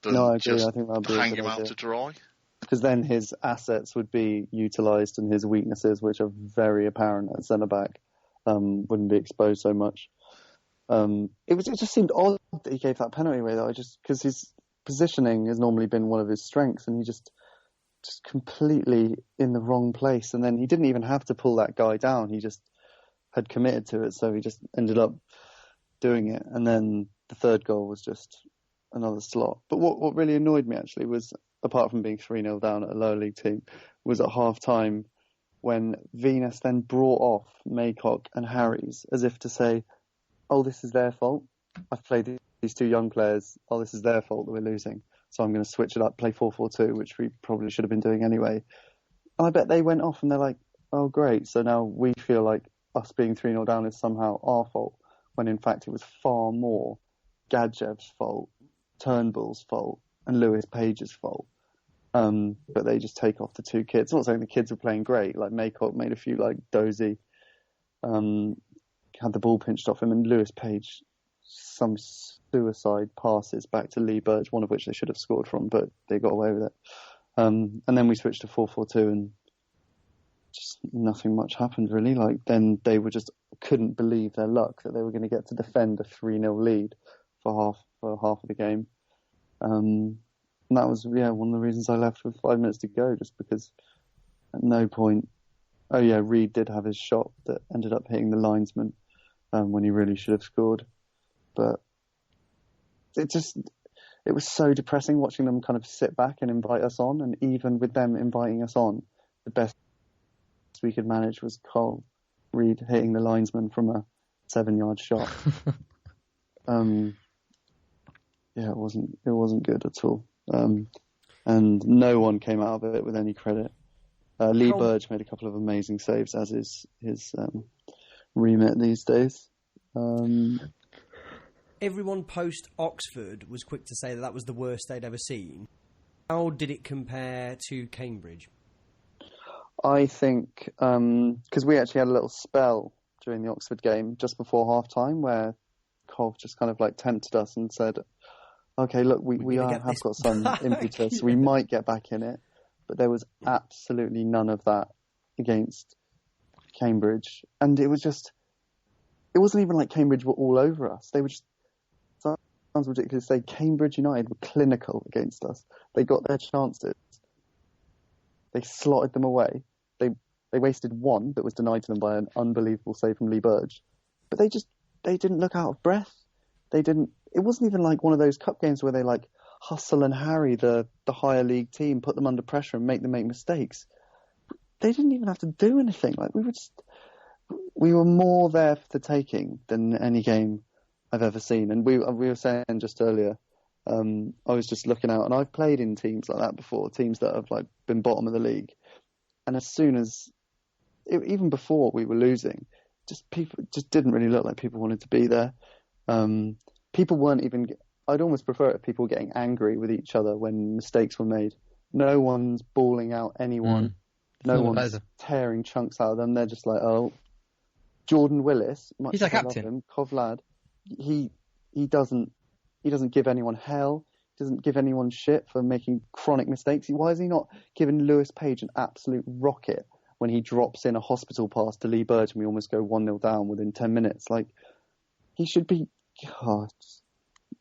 than just hang him out to dry. Because then his assets would be utilised and his weaknesses, which are very apparent at centre back, wouldn't be exposed so much. It just seemed odd that he gave that penalty away, though. Because his positioning has normally been one of his strengths, and he just completely in the wrong place. And then he didn't even have to pull that guy down; he just had committed to it, so he just ended up doing it. And then the third goal was just another slot. But what really annoyed me actually was, apart from being 3-0 down at a lower league team, was at half time when Venus then brought off Maycock and Harries as if to say, oh, this is their fault. I've played these two young players. Oh, this is their fault that we're losing. So I'm going to switch it up, play 4-4-2, which we probably should have been doing anyway. And I bet they went off and they're like, oh, great. So now we feel like us being 3-0 down is somehow our fault, when in fact it was far more Gadjev's fault, Turnbull's fault, and Lewis Page's fault. But they just take off the two kids. I'm not saying the kids were playing great. Like Maycock made a few dozy, had the ball pinched off him, and Lewis Page some suicide passes back to Lee Burge, one of which they should have scored from, but they got away with it. And then we switched to 4-4-2, and just nothing much happened really. Then they couldn't believe their luck that they were going to get to defend a 3-0 lead for half of the game. And that was one of the reasons I left with 5 minutes to go, just because at no point. Oh yeah, Reed did have his shot that ended up hitting the linesman when he really should have scored. But it was so depressing watching them kind of sit back and invite us on, and even with them inviting us on, the best we could manage was Cole Reed hitting the linesman from a 7-yard shot. It wasn't good at all. And no one came out of it with any credit. Lee Burge made a couple of amazing saves, as is his remit these days. Everyone post Oxford was quick to say that was the worst they'd ever seen. How did it compare to Cambridge? I think, because we actually had a little spell during the Oxford game just before half time where Cov just kind of tempted us and said, okay, look, we have got some impetus. We might get back in it. But there was absolutely none of that against Cambridge. And it wasn't even like Cambridge were all over us. They were just, sounds ridiculous to say, Cambridge United were clinical against us. They got their chances. They slotted them away. They wasted one that was denied to them by an unbelievable save from Lee Burge. But they didn't look out of breath. It wasn't even like one of those cup games where they hustle and harry the higher league team, put them under pressure and make them make mistakes. They didn't even have to do anything. We were more there for the taking than any game I've ever seen. And we were saying just earlier, I was just looking out, and I've played in teams like that before, teams that have been bottom of the league. And as soon as, even before we were losing, people just didn't really look like people wanted to be there. People weren't even. I'd almost prefer it if people were getting angry with each other when mistakes were made. No one's bawling out anyone. No one's tearing chunks out of them. They're just like, oh, Jordan Willis. He's our captain. Him, Cov lad. He doesn't give anyone hell. He doesn't give anyone shit for making chronic mistakes. Why is he not giving Lewis Page an absolute rocket when he drops in a hospital pass to Lee Burge and we almost go 1-0 down within 10 minutes? He should be.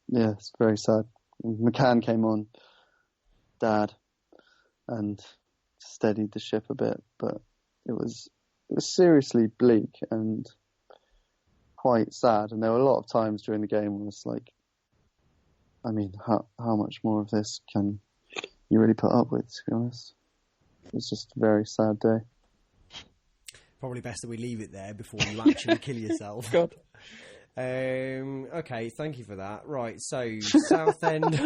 Yeah, it's very sad. McCann came on, Dad, and steadied the ship a bit, but it was seriously bleak and quite sad. And there were a lot of times during the game when it's like, I mean, how much more of this can you really put up with, to be honest? It was just a very sad day. Probably best that we leave it there before you actually kill yourself. God. Okay, thank you for that. Right, so Southend.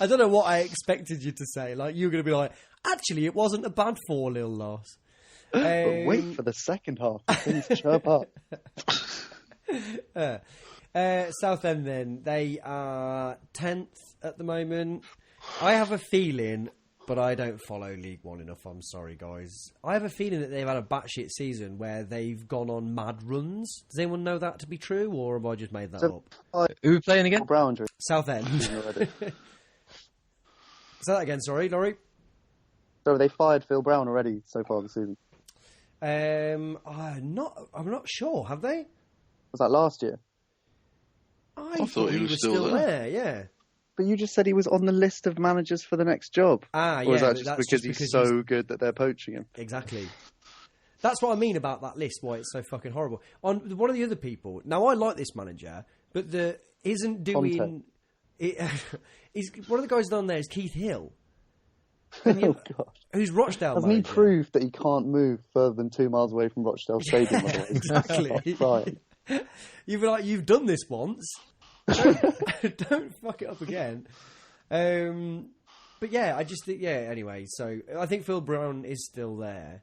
I don't know what I expected you to say. Like, you were going to be like, actually, it wasn't a bad 4-0 loss. But wait for the second half. Things chirp up. Southend, then, they are 10th at the moment. I have a feeling, but I don't follow League One enough, I'm sorry, guys. I have a feeling that they've had a batshit season where they've gone on mad runs. Does anyone know that to be true, or have I just made that up? Who are we playing again? Brown. Southend. Say that again, sorry, Laurie. So they fired Phil Brown already so far this season. I'm not sure, have they? Was that last year? I thought he was still there, yeah. But you just said he was on the list of managers for the next job. Or was that just because he's so good that they're poaching him? Exactly. That's what I mean about that list, why it's so fucking horrible. On one of the other people, now I like this manager, but isn't doing... He's, one of the guys down there is Keith Hill. Oh, God. Who's Rochdale Hasn't manager. he proved that he can't move further than 2 miles away from Rochdale Stadium? Exactly. Right. You'd be like, you've done this once. Don't fuck it up again. But yeah, I just think, anyway, so I think Phil Brown is still there.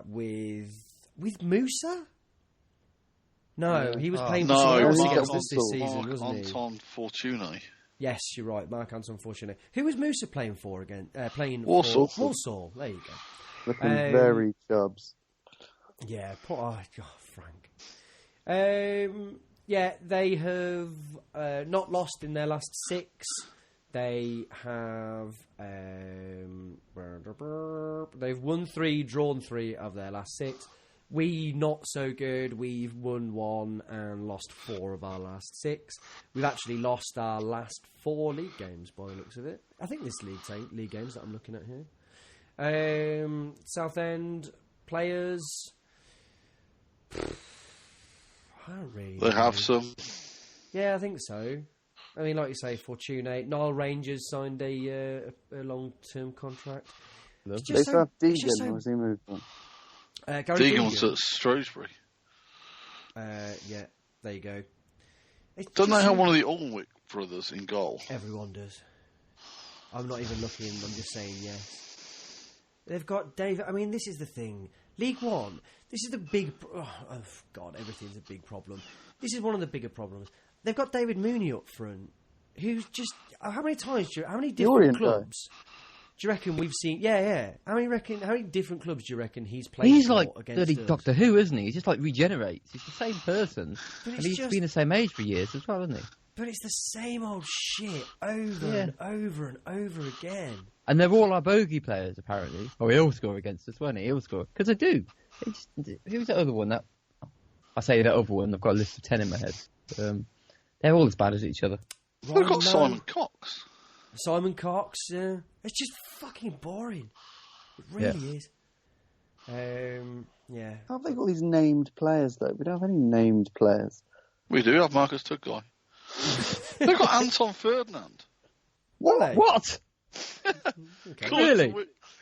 With Musa? No, he was playing for someone else against us this season, wasn't he? Anton Fortuny. Yes, you're right, Mark Anton Fortuny. Who was Musa playing for again? Playing Walsall. For Walsall. There you go. Looking very chubs. Yeah, Frank. Yeah, they have not lost in their last 6. They have they've won 3, drawn 3 of their last 6. We not so good. We've won 1 and lost 4 of our last 6. We've actually lost our last 4 league games by the looks of it. I think this league games that I'm looking at here. Southend players. I don't really. They have some. Yeah, I think so. I mean, like you say, Fortune. Nile Rangers signed a long-term contract. They still have Deegan, or has he moved on? Deegan was at Shrewsbury. Yeah, there you go. Don't they have one of the Alnwick brothers in goal? Everyone does. I'm not even looking, I'm just saying yes. They've got David. I mean, this is the thing. League One, this is the big... Oh, God, everything's a big problem. This is one of the bigger problems. They've got David Mooney up front, who's just... How many different clubs... Do you reckon we've seen? Yeah. How many different clubs do you reckon he's played? He's for like bloody Doctor Who, isn't he? He just like regenerates. He's the same person, and he's been the same age for years as well, hasn't he? But it's the same old shit over and over and over again. And they're all our bogey players, apparently. Oh, he'll score against us, won't he? He'll score because I do. Who's that other one? I say that other one. I've got a list of 10 in my head. They're all as bad as each other. They've got Simon Cox. Simon Cox, yeah. It's just fucking boring. It really is. Yeah. How have they got these named players, though? We don't have any named players. We do have Marcus Tugguy. They've got Anton Ferdinand. What? Okay. Really?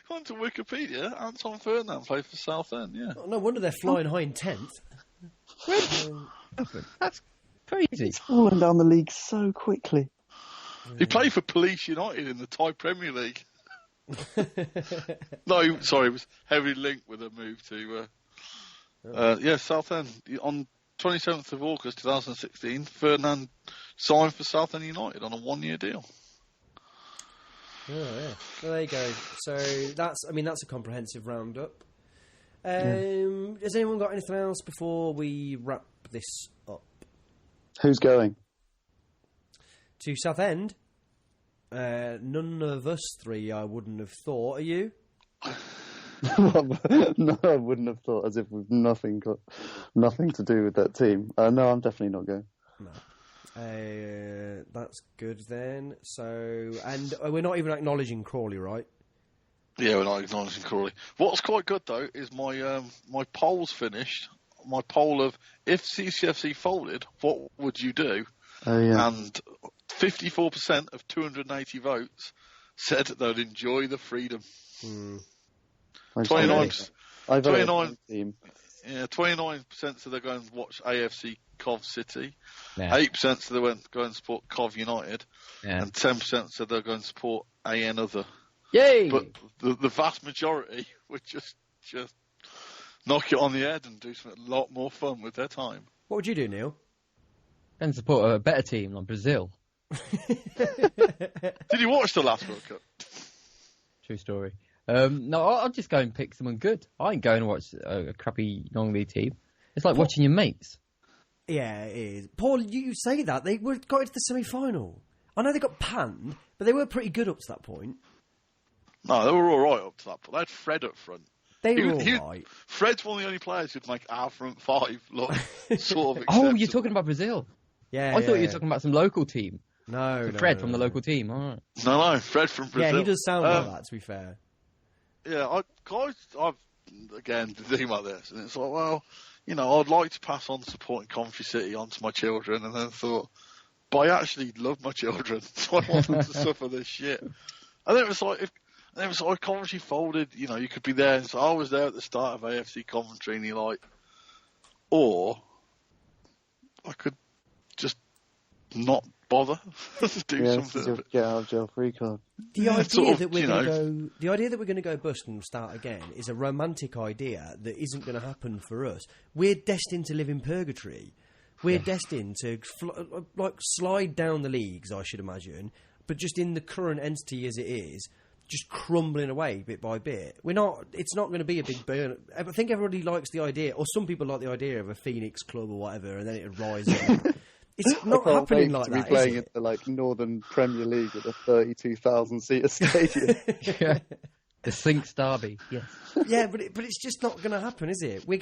According to Wikipedia, Anton Ferdinand played for Southend, yeah. Oh, no wonder they're flying high in 10th. That's crazy. It's fallen down the league so quickly. He played for Police United in the Thai Premier League. No, sorry, it was heavily linked with a move to Southend. On 27th of August 2016, Ferdinand signed for Southend United on a 1-year deal. Oh, yeah. Well, there you go. So that's a comprehensive roundup. Has anyone got anything else before we wrap this up? Who's going? To Southend? None of us 3, I wouldn't have thought. Are you? No, I wouldn't have thought, as if we've nothing to do with that team. No, I'm definitely not going. No. That's good then. So, and we're not even acknowledging Crawley, right? Yeah, we're not acknowledging Crawley. What's quite good though is my my poll's finished. My poll of if CCFC folded, what would you do? Oh yeah. And 54% of 280 votes said they'd enjoy the freedom. 29. I voted 29. for the team. Yeah, 29% said they're going to watch AFC Cov City. Yeah. 8% said they went go and support Cov United, Yeah. and 10% said they're going to support AN Other. Yay! But the vast majority would just knock it on the head and do something a lot more fun with their time. What would you do, Neil? And support a better team like Brazil. Did you watch the last World Cup? True story. No, I'll just go and pick someone good. I ain't going to watch a crappy non-league team. It's like watching your mates. Yeah, it is. Paul, you say that. They got into the semi-final. I know they got panned, but they were pretty good up to that point. No, they were all right up to that point. They had Fred up front. They were all right. Fred's one of the only players who'd make our front five look sort of Oh, acceptable. you're talking about Brazil? Yeah, I thought you were talking about some local team. No, Fred from the local team. All right. No, Fred from Brazil. Yeah, he does sound like that, to be fair. Yeah, I've again been thinking about this, and it's like, well, you know, I'd like to pass on supporting Coventry City onto my children, and then thought, but I actually love my children, so I want them to suffer this shit. And then it was like, Coventry folded, you know, you could be there, and so I was there at the start of AFC Coventry, and you're like, or I could just not bother do something. Get out of jail free card. The idea sort of, that we're you going to know. go, the idea that we're going to go bust and start again is a romantic idea that isn't going to happen for us. We're destined to live in purgatory. We're destined to slide down the leagues, I should imagine, but just in the current entity as it is, just crumbling away bit by bit. We're not. It's not going to be a big burn. I think everybody likes the idea, or some people like the idea of a Phoenix club or whatever, and then it rise up. It's not happening like that. Playing Is in the Northern Premier League at a 32,000 seater stadium. Yeah. The Sinks Derby. Yes. Yeah, but it's just not going to happen, is it? I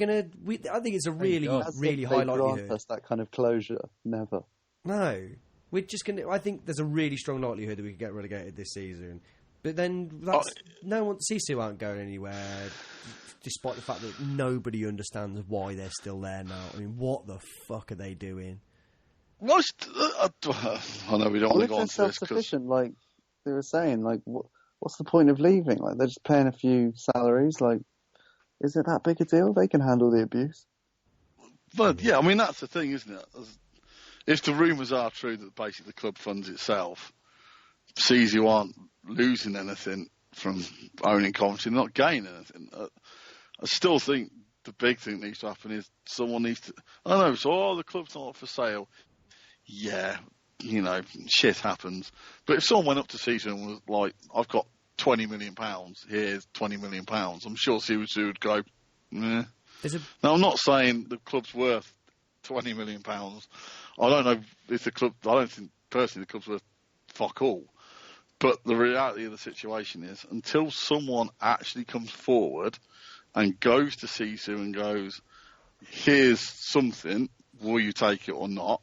think it's a really high likelihood. Us that kind of closure, never. No, we're just going to. I think there's a really strong likelihood that we could get relegated this season. But then Sisu aren't going anywhere, despite the fact that nobody understands why they're still there now. I mean, what the fuck are they doing? I know we don't want to go on to this. Self-sufficient, like they were saying, like what's the point of leaving? Like they're just paying a few salaries. Like, is it that big a deal? They can handle the abuse. But yeah, I mean that's the thing, isn't it? If the rumours are true that basically the club funds itself, Sisu aren't losing anything from owning Coventry, they're not gaining anything. I still think the big thing that needs to happen is someone needs to. I don't know. So the club's not for sale. Yeah, you know, shit happens. But if someone went up to Sisu and was like, I've got £20 million, here's £20 million, I'm sure Sisu would go, nah. Now, I'm not saying the club's worth £20 million. I don't know if the club, I don't think personally the club's worth fuck all. But the reality of the situation is, until someone actually comes forward and goes to Sisu and goes, here's something, will you take it or not?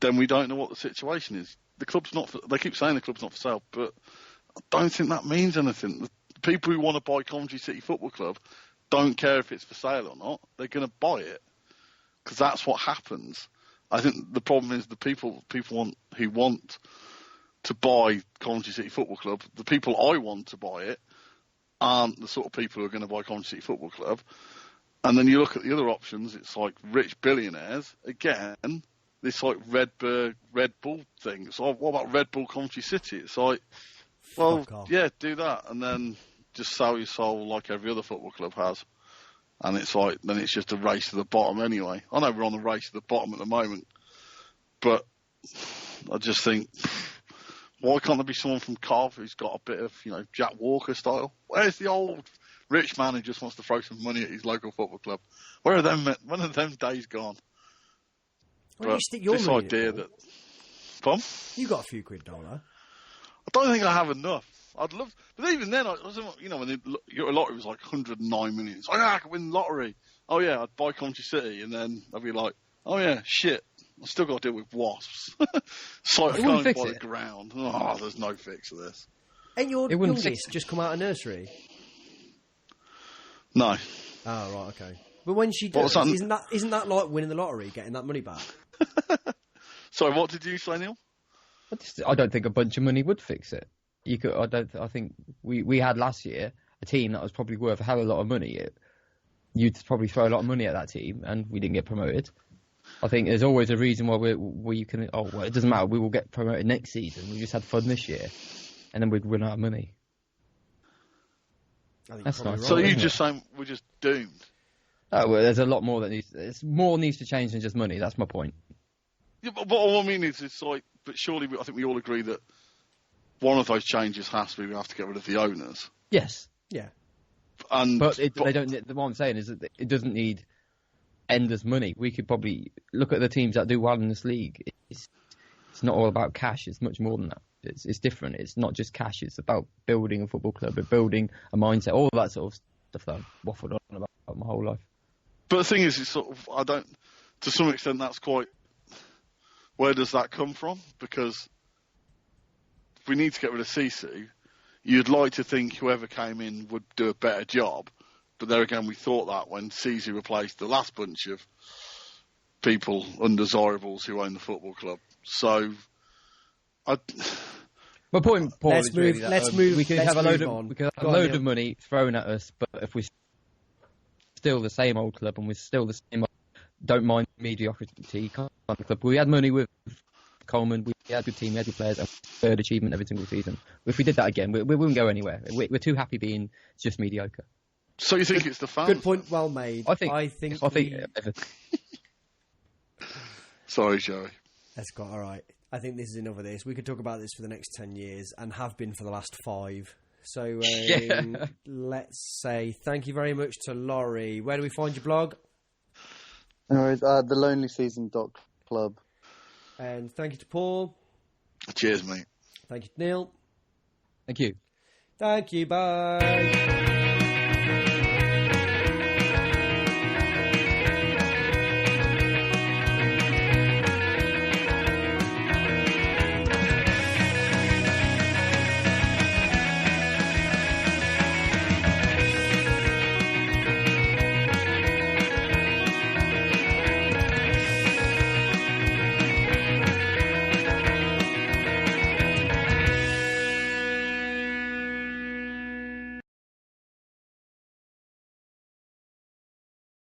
Then we don't know what the situation is. The club's not. They keep saying the club's not for sale, but I don't think that means anything. The people who want to buy Coventry City Football Club don't care if it's for sale or not. They're going to buy it because that's what happens. I think the problem is the people who want to buy Coventry City Football Club. The people I want to buy it aren't the sort of people who are going to buy Coventry City Football Club. And then you look at the other options. It's like rich billionaires again. This like Red Bull thing. It's like, what about Red Bull Coventry City? It's like, well, yeah, do that, and then just sell your soul like every other football club has. And it's like, then it's just a race to the bottom anyway. I know we're on the race to the bottom at the moment, but I just think, why can't there be someone from Cov who's got a bit of, you know, Jack Walker style? Where's the old rich man who just wants to throw some money at his local football club? When are them days gone? Well, you stick your this money idea in it, that, Tom? You got a few quid, don't you? I don't think I have enough. I'd love, but even then, you know, when your lottery was like 109 million, it's like, I could win the lottery. Oh yeah, I'd buy Coventry City, and then I'd be like, oh yeah, shit, I still got to deal with wasps. So I can't buy the ground. Oh, there's no fix for this. Ain't your It wouldn't youngest just come out of nursery? No. Oh, right, okay. But when she What was does, that? isn't that like winning the lottery, getting that money back? Sorry, what did you say, Neil? I don't think a bunch of money would fix it. I think we had last year a team that was probably worth a hell of a lot of money. You'd probably throw a lot of money at that team, and we didn't get promoted. I think there's always a reason why it doesn't matter. We will get promoted next season. We just had fun this year, and then we'd run out of money. That's nice. So you just saying we're just doomed? Oh, well, there's a lot more that needs to change than just money. That's my point. Yeah, but what I mean is, it's like, but surely I think we all agree that one of those changes has to be we have to get rid of the owners. Yes. Yeah. But they don't. What I'm saying is that it doesn't need endless money. We could probably look at the teams that do well in this league. It's not all about cash. It's much more than that. It's different. It's not just cash. It's about building a football club, building a mindset, all that sort of stuff that I've waffled on about my whole life. But the thing is, it's sort of, to some extent, that's quite. Where does that come from? Because if we need to get rid of Sisu, you'd like to think whoever came in would do a better job. But there again, we thought that when Sisu replaced the last bunch of people, undesirables who own the football club. So, my point, Paul, let's is move. really that, Let's move. We could let's have a move load on. of we could have Go a on, load Neil. of money thrown at us, but if we're still the same old club and we're still the same, don't mind mediocrity kind of club. We had money with Coleman. We had a good team. We had good players. And third achievement every single season. If we did that again, we wouldn't go anywhere. We're too happy being just mediocre. So you think it's the fans? Good point, well made. I think. Sorry, Joey. That's got all right. I think this is enough of this. We could talk about this for the next 10 years and have been for the last 5. So let's say thank you very much to Laurie. Where do we find your blog? Anyways, thelonelyseason.club. And thank you to Paul. Cheers, mate. Thank you to Neil. Thank you. Thank you. Bye.